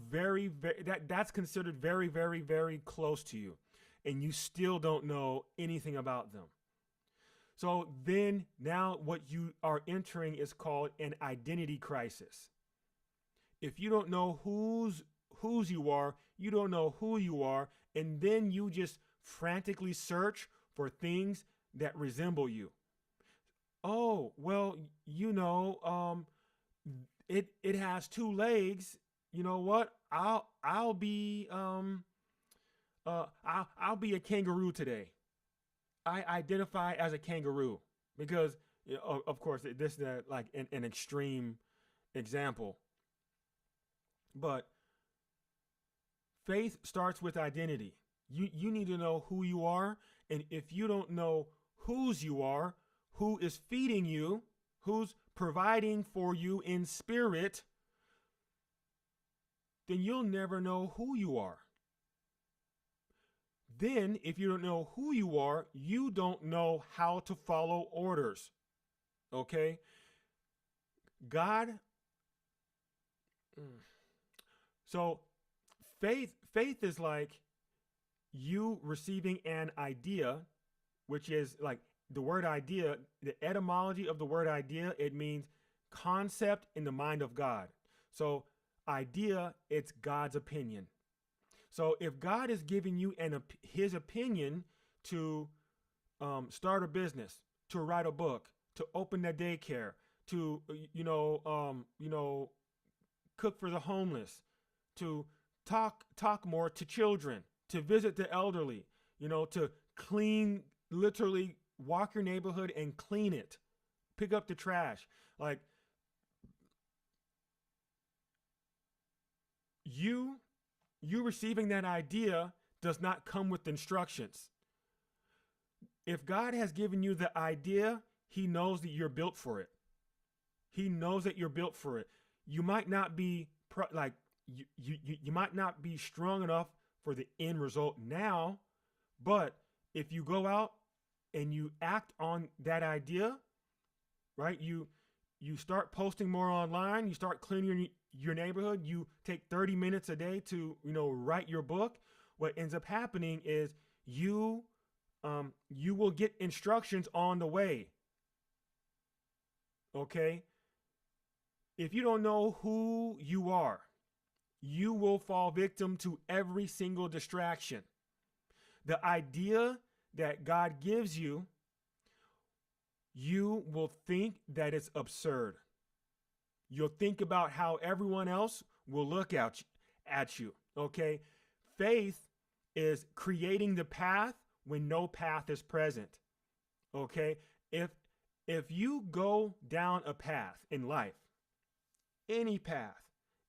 that's considered very, very, very close to you. And you still don't know anything about them. So then now what you are entering is called an identity crisis. If you don't know whose you are, you don't know who you are, and then you just frantically search for things that resemble you. Oh, well, it has two legs. You know what? I'll be a kangaroo today. I identify as a kangaroo because, of course, this is like an extreme example. But faith starts with identity. You need to know who you are. And if you don't know whose you are, who is feeding you, who's providing for you in spirit, then you'll never know who you are. Then, if you don't know who you are, you don't know how to follow orders. Okay? God. So, faith is like you receiving an idea, which is like the word idea, the etymology of the word idea, it means concept in the mind of God. So, idea, it's God's opinion. So if God is giving you his opinion to start a business, to write a book, to open a daycare, to cook for the homeless, to talk more to children, to visit the elderly, to clean, literally walk your neighborhood and clean it, pick up the trash. Like, you receiving that idea does not come with instructions. If God has given you the idea, he knows that you're built for it. He knows that you're built for it. You might not be you might not be strong enough for the end result now, but if you go out and you act on that idea, right? You start posting more online, you start cleaning your neighborhood, you take 30 minutes a day to, write your book. What ends up happening is you will get instructions on the way. Okay? If you don't know who you are, you will fall victim to every single distraction. The idea that God gives you, you will think that it's absurd. You'll think about how everyone else will look at you. Okay? Faith is creating the path when no path is present. Okay? If you go down a path in life, any path,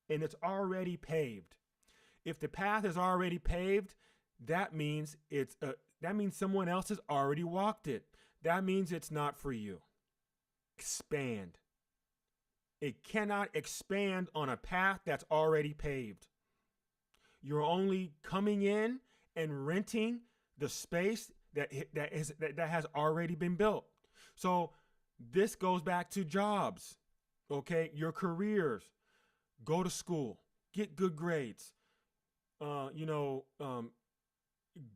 and it's already paved, if the path is already paved, that means someone else has already walked it. That means it's not for you. Expand. It cannot expand on a path that's already paved. You're only coming in and renting the space that has already been built. So this goes back to jobs, okay? Your careers. Go to school, get good grades, go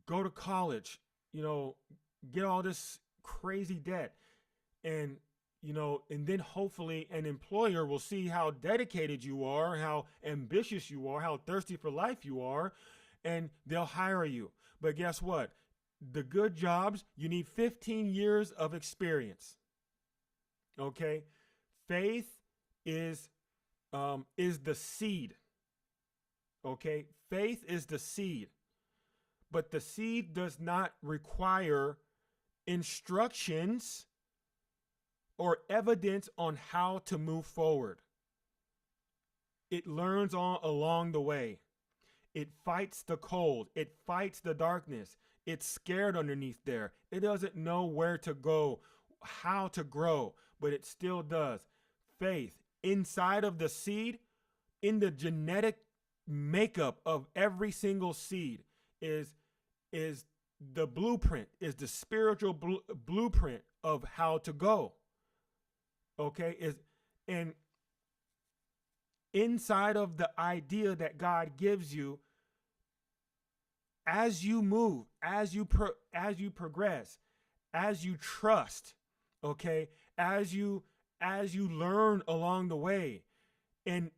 to college, get all this crazy debt. And then hopefully an employer will see how dedicated you are, how ambitious you are, how thirsty for life you are, and they'll hire you. But guess what? The good jobs, you need 15 years of experience. Okay? Faith is the seed. Okay? Faith is the seed. But the seed does not require instructions or evidence on how to move forward. It learns along the way. It fights the cold. It fights the darkness. It's scared underneath there. It doesn't know where to go, how to grow, but it still does. Faith inside of the seed, in the genetic makeup of every single seed, is the blueprint, is the spiritual blueprint of how to go. Okay, and inside of the idea that God gives you, as you move, as you progress, as you trust, okay, as you learn along the way, and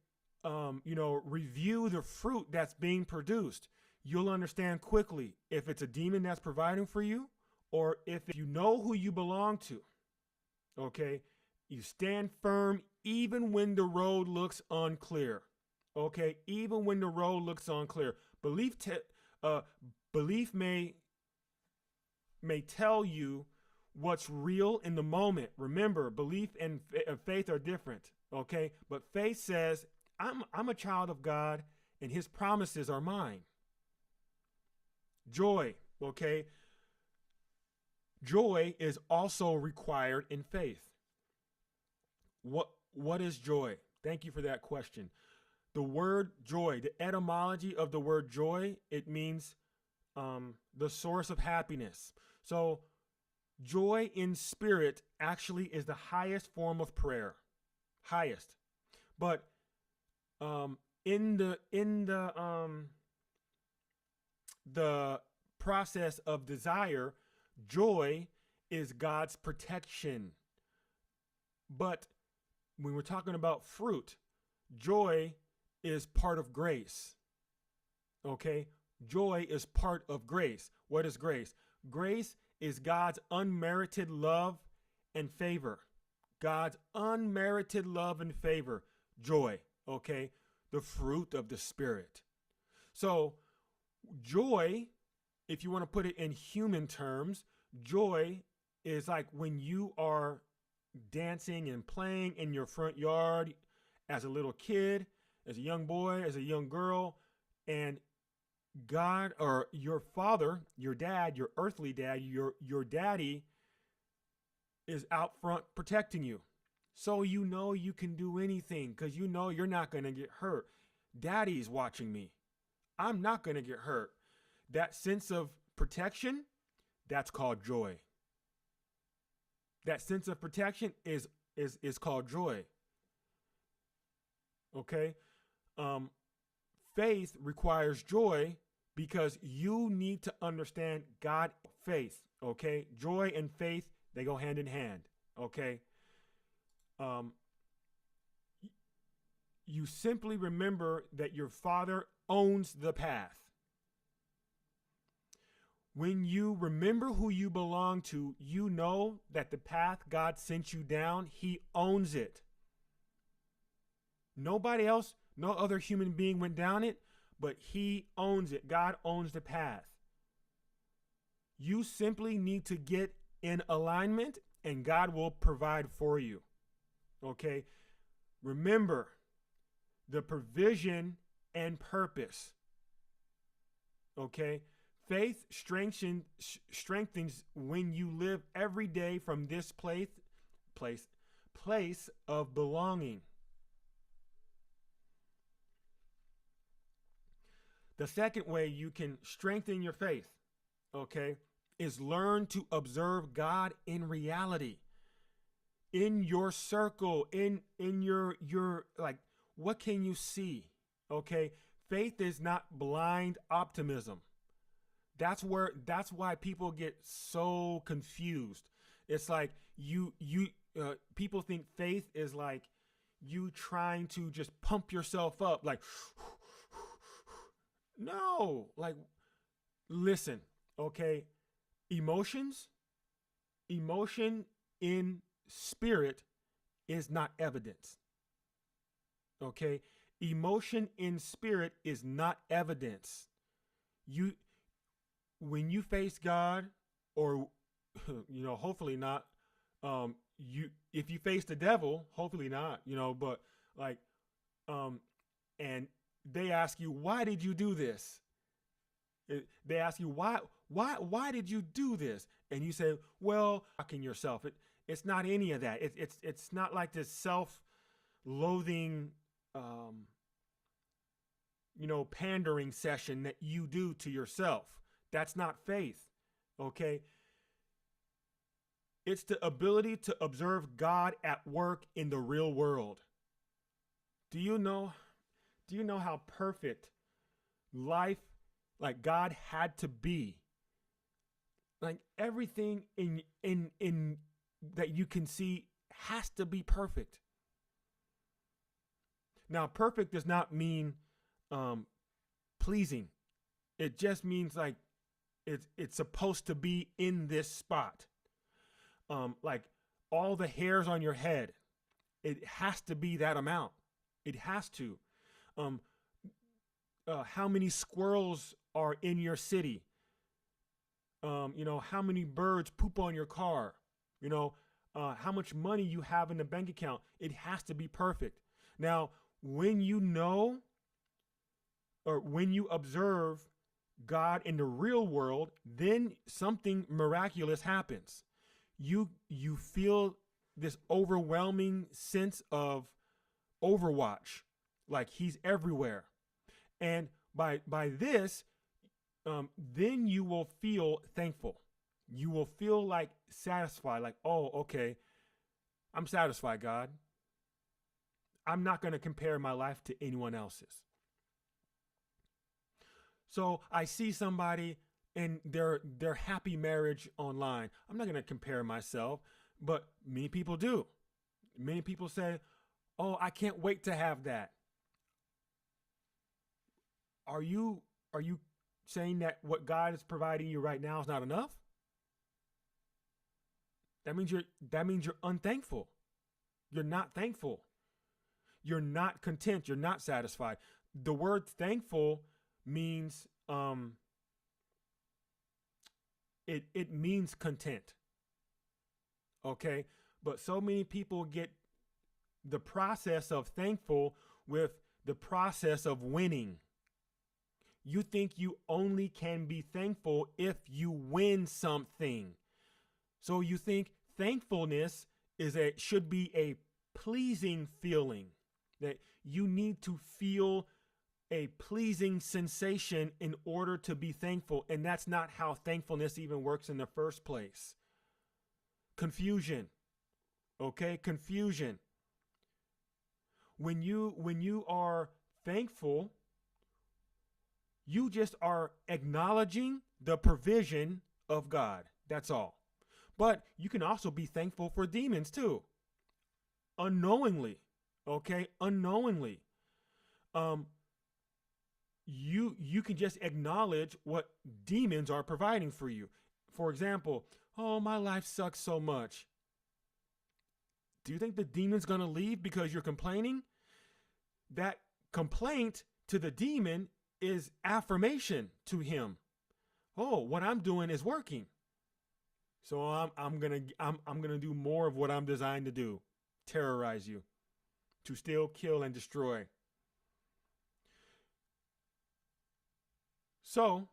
review the fruit that's being produced, you'll understand quickly if it's a demon that's providing for you, or if you know who you belong to. Okay, you stand firm even when the road looks unclear. Okay, even when the road looks unclear. Belief may tell you what's real in the moment. Remember, belief and faith are different. Okay, but faith says, I'm a child of God, and His promises are mine. Joy. Okay, joy is also required in faith. What is joy? Thank you for that question. The word joy, the etymology of the word joy, it means the source of happiness. So joy in spirit actually is the highest form of prayer. Highest. But in the process of desire, joy is God's protection. But when we're talking about fruit, joy is part of grace. Okay? Joy is part of grace. What is grace? Grace is God's unmerited love and favor. God's unmerited love and favor. Joy. Okay? The fruit of the Spirit. So, joy, if you want to put it in human terms, joy is like when you are dancing and playing in your front yard as a little kid, as a young boy, as a young girl, and God or your father, your dad, your earthly dad, your daddy is out front protecting you. So you know you can do anything because you know you're not going to get hurt. Daddy's watching me. I'm not going to get hurt. That sense of protection, that's called joy. That sense of protection is called joy. Okay? Faith requires joy because you need to understand God, faith. Okay? Joy and faith, they go hand in hand. Okay? You simply remember that your Father owns the path. When you remember who you belong to, you know that the path God sent you down, He owns it. Nobody else, no other human being went down it, but He owns it. God owns the path. You simply need to get in alignment and God will provide for you. Okay? Remember the provision and purpose. Okay? Faith strengthens when you live every day from this place of belonging. The second way you can strengthen your faith, okay, is learn to observe God in reality. In your circle, in your like, what can you see? Okay? Faith is not blind optimism. That's why people get so confused. It's like people think faith is like you trying to just pump yourself up, like, no, like, listen, okay, emotion in spirit is not evidence. Okay? Emotion in spirit is not evidence. When you face God, or hopefully not, if you face the devil, hopefully not, but like, and they ask you, why did you do this? They ask you, why did you do this? And you say, well, fucking yourself. It's not any of that. It's not like this self-loathing, pandering session that you do to yourself. That's not faith. Okay? It's the ability to observe God at work in the real world. Do you know how perfect life, like, God had to be? Like, everything in that you can see has to be perfect. Now, perfect does not mean pleasing. It just means like it's supposed to be in this spot. Like all the hairs on your head, it has to be that amount. It has to. How many squirrels are in your city? How many birds poop on your car? How much money you have in the bank account. It has to be perfect. Now, when you know, or when you observe God in the real world, then something miraculous happens. You feel this overwhelming sense of Overwatch, like He's everywhere. And by this, then you will feel thankful. You will feel like satisfied, like, oh, okay, I'm satisfied, God. I'm not going to compare my life to anyone else's. So I see somebody in their happy marriage online. I'm not going to compare myself, but many people do. Many people say, oh, I can't wait to have that. Are you saying that what God is providing you right now is not enough? That means you're unthankful. You're not thankful. You're not content. You're not satisfied. The word thankful means it means content. Okay? But so many people get the process of thankful with the process of winning. You think you only can be thankful if you win something. So you think thankfulness should be a pleasing feeling, that you need to feel a pleasing sensation in order to be thankful. And that's not how thankfulness even works in the first place. Confusion. Okay, confusion. When you are thankful, you just are acknowledging the provision of God. That's all. But you can also be thankful for demons too. Unknowingly. Okay? Unknowingly. You can just acknowledge what demons are providing for you. For example, oh, my life sucks so much. Do you think the demon's going to leave because you're complaining? That complaint to the demon is affirmation to him. Oh, what I'm doing is working. So I'm gonna do more of what I'm designed to do. Terrorize you. To steal, kill, and destroy. So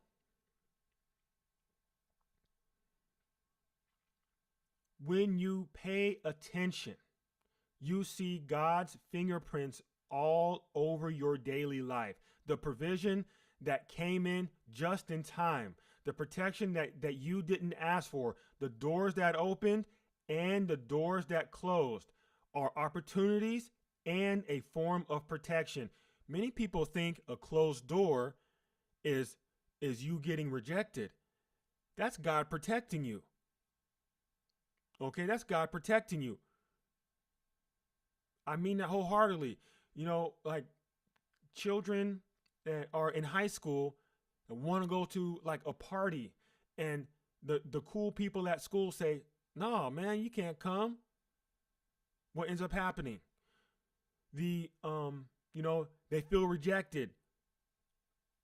when you pay attention, you see God's fingerprints all over your daily life. The provision that came in just in time, the protection that you didn't ask for, the doors that opened and the doors that closed are opportunities and a form of protection. Many people think a closed door is you getting rejected. That's God protecting you. Okay, that's God protecting you. I mean that wholeheartedly. You know, like children that are in high school and want to go to like a party, and the cool people at school say, "No, man, you can't come." What ends up happening? They feel rejected.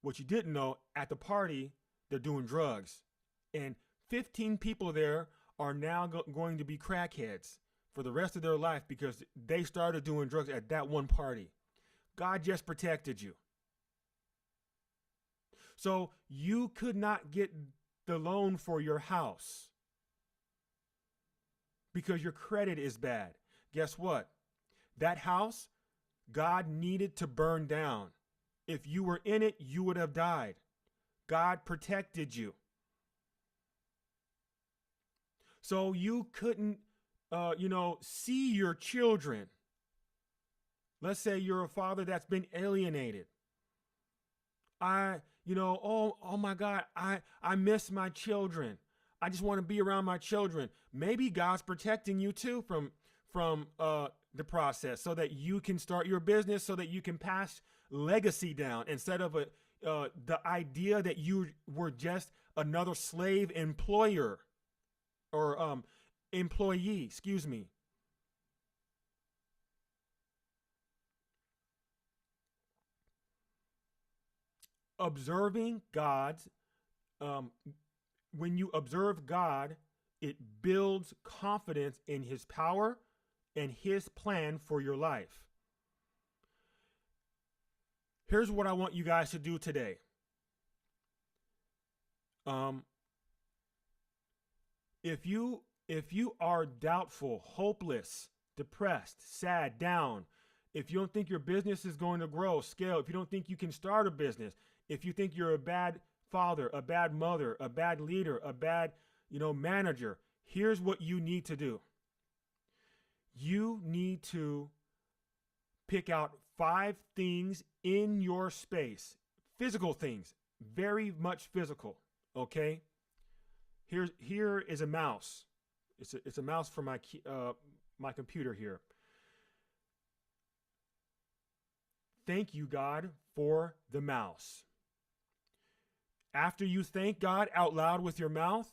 What you didn't know, at the party, they're doing drugs. And 15 people there are now going to be crackheads for the rest of their life because they started doing drugs at that one party. God just protected you. So you could not get the loan for your house because your credit is bad. Guess what? That house, God needed to burn down. If you were in it, you would have died. God protected you. So you couldn't, see your children. Let's say you're a father that's been alienated. Oh my God, I miss my children. I just want to be around my children. Maybe God's protecting you too from the process so that you can start your business, so that you can pass legacy down instead of the idea that you were just another slave employer or employee, excuse me. Observing God's, when you observe God, it builds confidence in his power and his plan for your life. Here's what I want you guys to do today. If you are doubtful, hopeless, depressed, sad, down, if you don't think your business is going to grow, scale, if you don't think you can start a business, if you think you're a bad father, a bad mother, a bad leader, a bad, manager, here's what you need to do. You need to pick out 5 things in your space, physical things, very much physical. Okay. Here is a mouse. It's a mouse for my computer here. Thank you, God, for the mouse. After you thank God out loud with your mouth,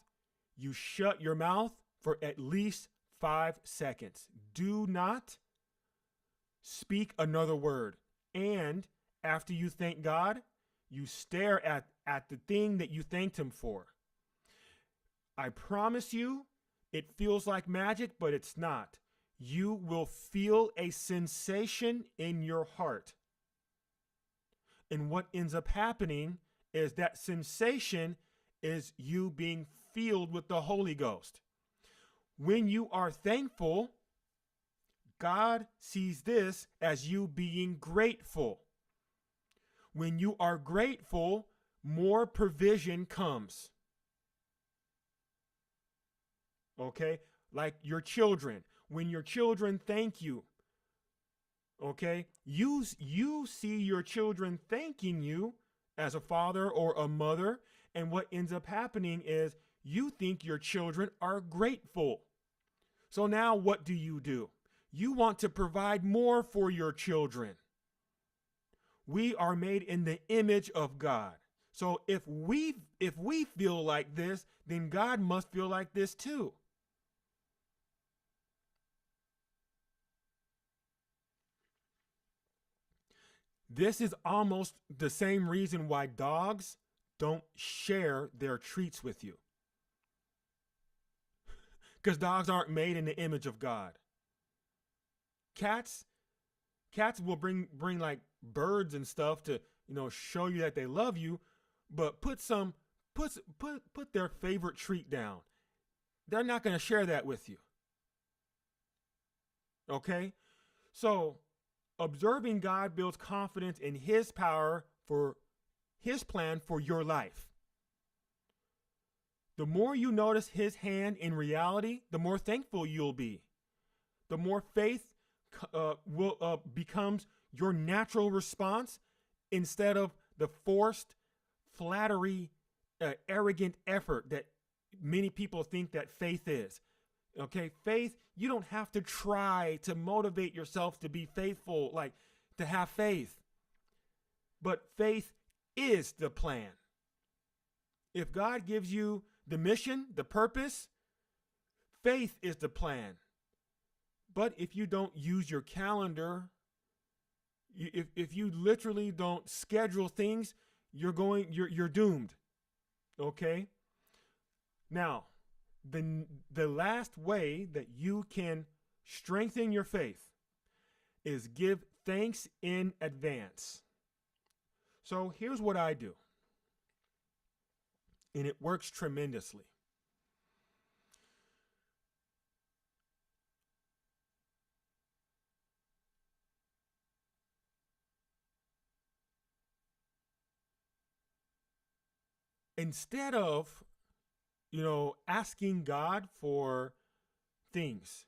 you shut your mouth for at least 5 seconds. Do not speak another word. And after you thank God, you stare at the thing that you thanked him for. I promise you, it feels like magic, but it's not. you will feel a sensation in your heart. And what ends up happening is that sensation is you being filled with the Holy Ghost. When you are thankful, God sees this as you being grateful. When you are grateful, more provision comes. Okay? Like your children. When your children thank you, okay? You see your children thanking you as a father or a mother, and what ends up happening is you think your children are grateful. So now what do? You want to provide more for your children. We are made in the image of God. So if we feel like this, then God must feel like this too. This is almost the same reason why dogs don't share their treats with you. Because dogs aren't made in the image of God. Cats will bring like birds and stuff to, show you that they love you, but put their favorite treat down. They're not going to share that with you. Okay? So, observing God builds confidence in his power for his plan for your life. The more you notice his hand in reality, the more thankful you'll be. The more faith becomes your natural response instead of the forced flattery, arrogant effort that many people think that faith is. Okay, faith, you don't have to try to motivate yourself to be faithful, like to have faith. But faith is the plan. If God gives you the mission, the purpose, faith is the plan. But if you don't use your calendar, if you literally don't schedule things, you're doomed. Okay? Now, the last way that you can strengthen your faith is give thanks in advance. So here's what I do. And it works tremendously. Instead of, asking God for things,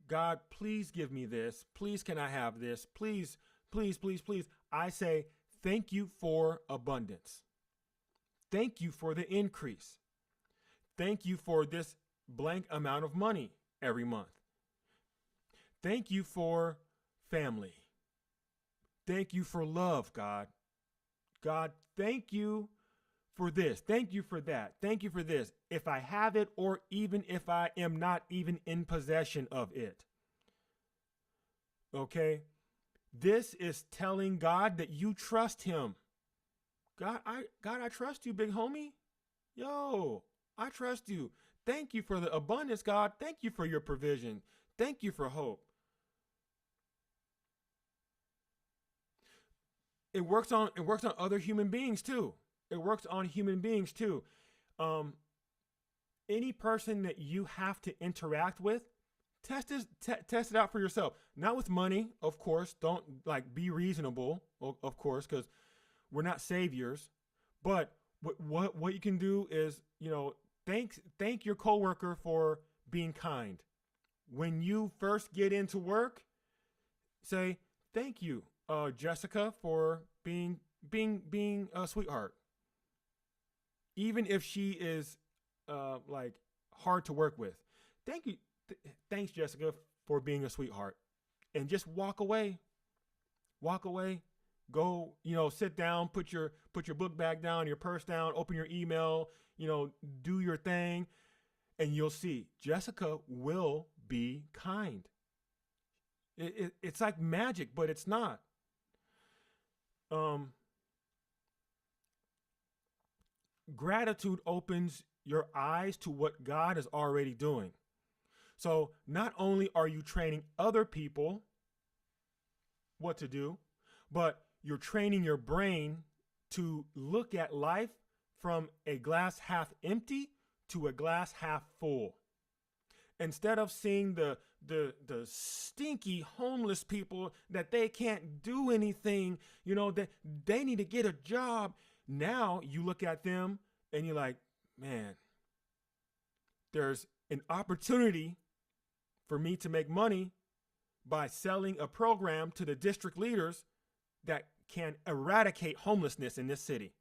God, please give me this. Please, can I have this? Please, please, please, please. I say, thank you for abundance. Thank you for the increase. Thank you for this blank amount of money every month. Thank you for family. Thank you for love, God. God, thank you for this. Thank you for that. Thank you for this. If I have it, or even if I am not even in possession of it. Okay? This is telling God that you trust him. God, I trust you, big homie. Yo, I trust you. Thank you for the abundance, God. Thank you for your provision. Thank you for hope. It works on other human beings too. It works on human beings too. Any person that you have to interact with, test it out for yourself. Not with money, of course. Don't be reasonable, of course, because we're not saviors. But what you can do is, thank your coworker for being kind. When you first get into work, say thank you, Jessica, for being a sweetheart. Even if she is hard to work with. Thank you. Thanks, Jessica, for being a sweetheart. And just walk away. Walk away. Go, sit down, put your book bag down, your purse down, open your email, do your thing, and you'll see Jessica will be kind. It's like magic, but it's not. Gratitude opens your eyes to what God is already doing. So not only are you training other people what to do, but you're training your brain to look at life from a glass half empty to a glass half full. Instead of seeing the stinky homeless people that they can't do anything, that they need to get a job. Now you look at them and you're like, man, there's an opportunity for me to make money by selling a program to the district leaders that can eradicate homelessness in this city.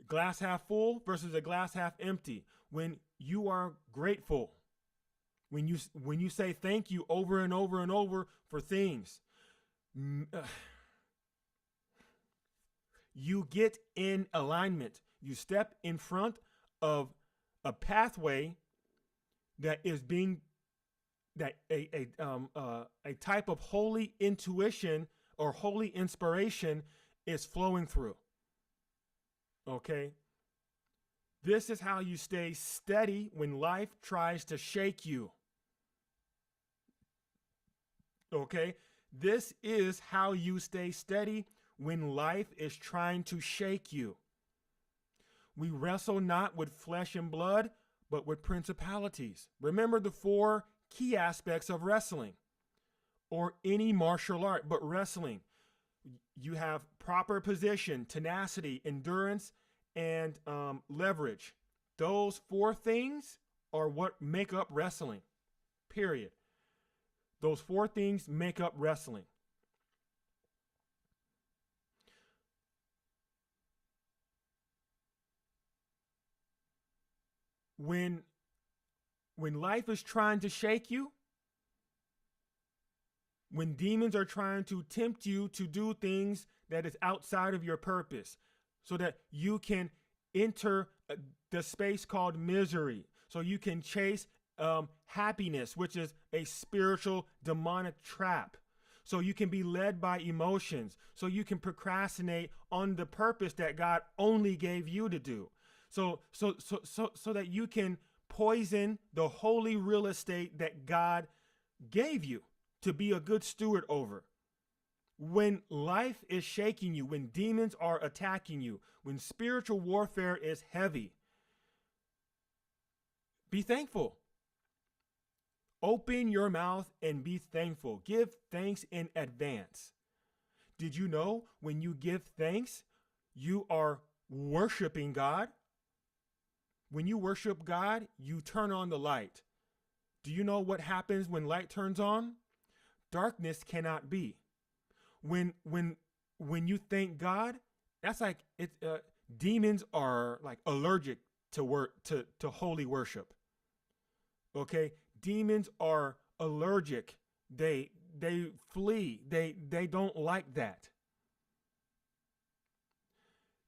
Glass half full versus a glass half empty. When you are grateful, when you say thank you over and over and over for things, you get in alignment. You step in front of a pathway that is being a type of holy intuition or holy inspiration is flowing through. Okay? This is how you stay steady when life tries to shake you. Okay? This is how you stay steady when life is trying to shake you. We wrestle not with flesh and blood, but with principalities. Remember the 4 key aspects of wrestling or any martial art, but wrestling. You have proper position, tenacity, endurance, and leverage. Those 4 things are what make up wrestling, period. Those 4 things make up wrestling. When life is trying to shake you, when demons are trying to tempt you to do things that is outside of your purpose so that you can enter the space called misery, so you can chase happiness, which is a spiritual demonic trap, so you can be led by emotions, so you can procrastinate on the purpose that God only gave you to do, so that you can poison the holy real estate that God gave you to be a good steward over. When life is shaking you, when demons are attacking you, when spiritual warfare is heavy, be thankful. Open your mouth and be thankful. Give thanks in advance. Did you know when you give thanks, you are worshiping God? When you worship God, you turn on the light. Do you know what happens when light turns on? Darkness cannot be. When you thank God, that's like demons are like allergic to holy worship. Okay? Demons are allergic. They flee. They don't like that.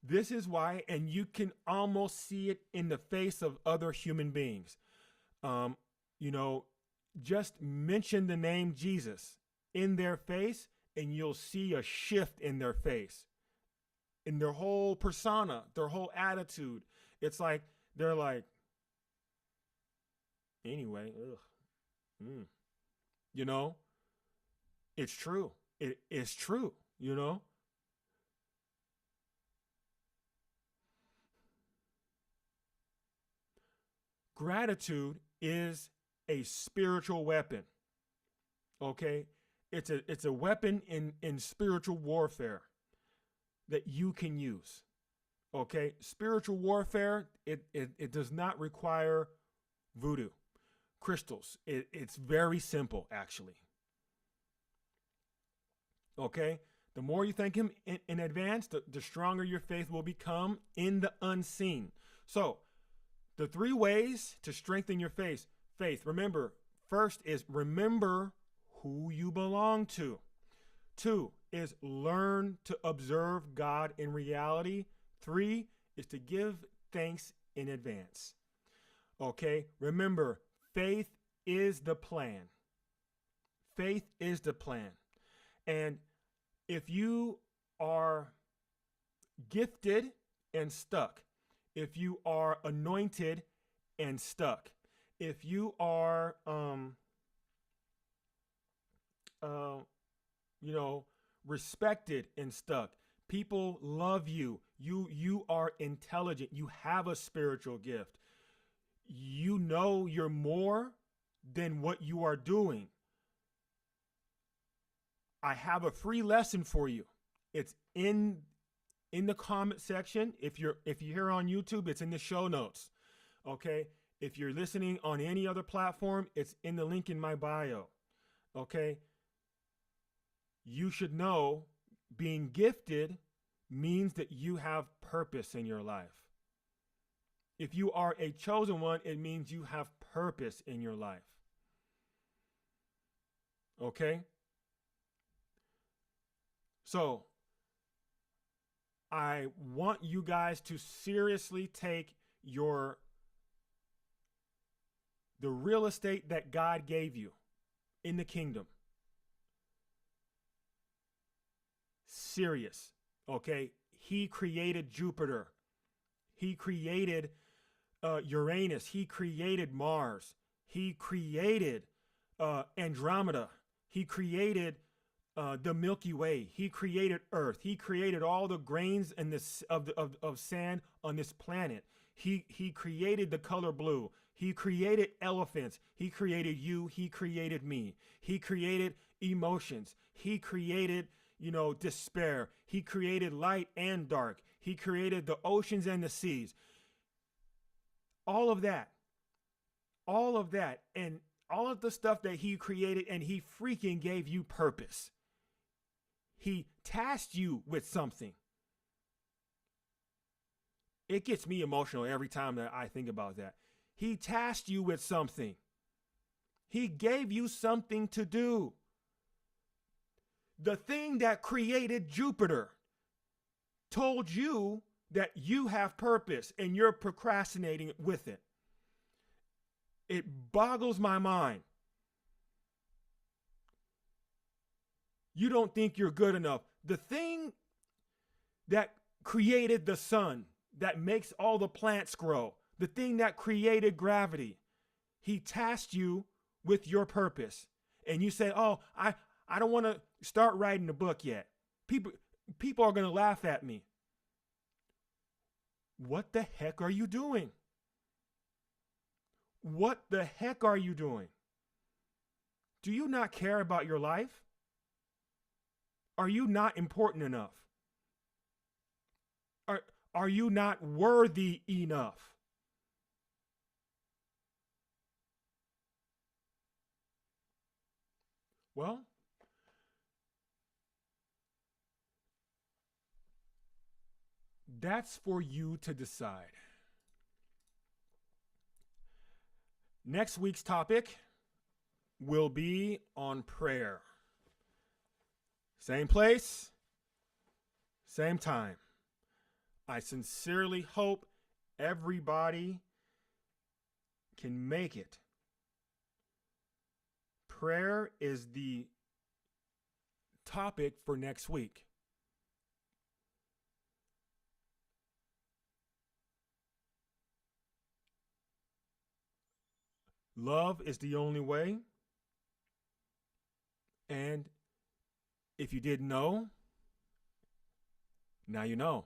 This is why, and you can almost see it in the face of other human beings. Just mention the name Jesus in their face, and you'll see a shift in their face, in their whole persona, their whole attitude. It's like they're like, anyway, it's true. It is true, Gratitude is a spiritual weapon. Okay? It's a weapon in spiritual warfare that you can use. Okay? Spiritual warfare, it does not require voodoo, crystals. It's very simple, actually. Okay? The more you thank him in advance, the stronger your faith will become in the unseen. So, the 3 ways to strengthen your faith. Remember, first is remember who you belong to. 2 is learn to observe God in reality. 3 is to give thanks in advance. Okay? Remember, faith is the plan. Faith is the plan. And if you are gifted and stuck, if you are anointed and stuck, if you are, you know, respected and stuck, people love you, you are intelligent, you have a spiritual gift, you know you're more than what you are doing. I have a free lesson for you. It's in the comment section. If you're here on YouTube, it's in the show notes. Okay? If you're listening on any other platform, it's in the link in my bio. Okay? You should know being gifted means that you have purpose in your life. If you are a chosen one, it means you have purpose in your life. Okay? So, I want you guys to seriously take the real estate that God gave you in the kingdom serious. Okay? He created Jupiter. He created Uranus. He created Mars. He created Andromeda. He created the Milky Way. He created Earth. He created all the grains in this of sand on this planet. He created the color blue. He created elephants. He created you. He created me. He created emotions. He created, despair. He created light and dark. He created the oceans and the seas. All of that, and all of the stuff that he created, and he freaking gave you purpose. He tasked you with something. It gets me emotional every time that I think about that. He tasked you with something. He gave you something to do. The thing that created Jupiter told you that you have purpose and you're procrastinating with it. It boggles my mind. You don't think you're good enough. The thing that created the sun, that makes all the plants grow, the thing that created gravity, he tasked you with your purpose. And you say, oh, I don't want to start writing a book yet. People are going to laugh at me. What the heck are you doing? What the heck are you doing? Do you not care about your life? Are you not important enough? Are you not worthy enough? Well, that's for you to decide. Next week's topic will be on prayer. Same place, same time. I sincerely hope everybody can make it. Prayer is the topic for next week. Love is the only way. And if you didn't know, now you know.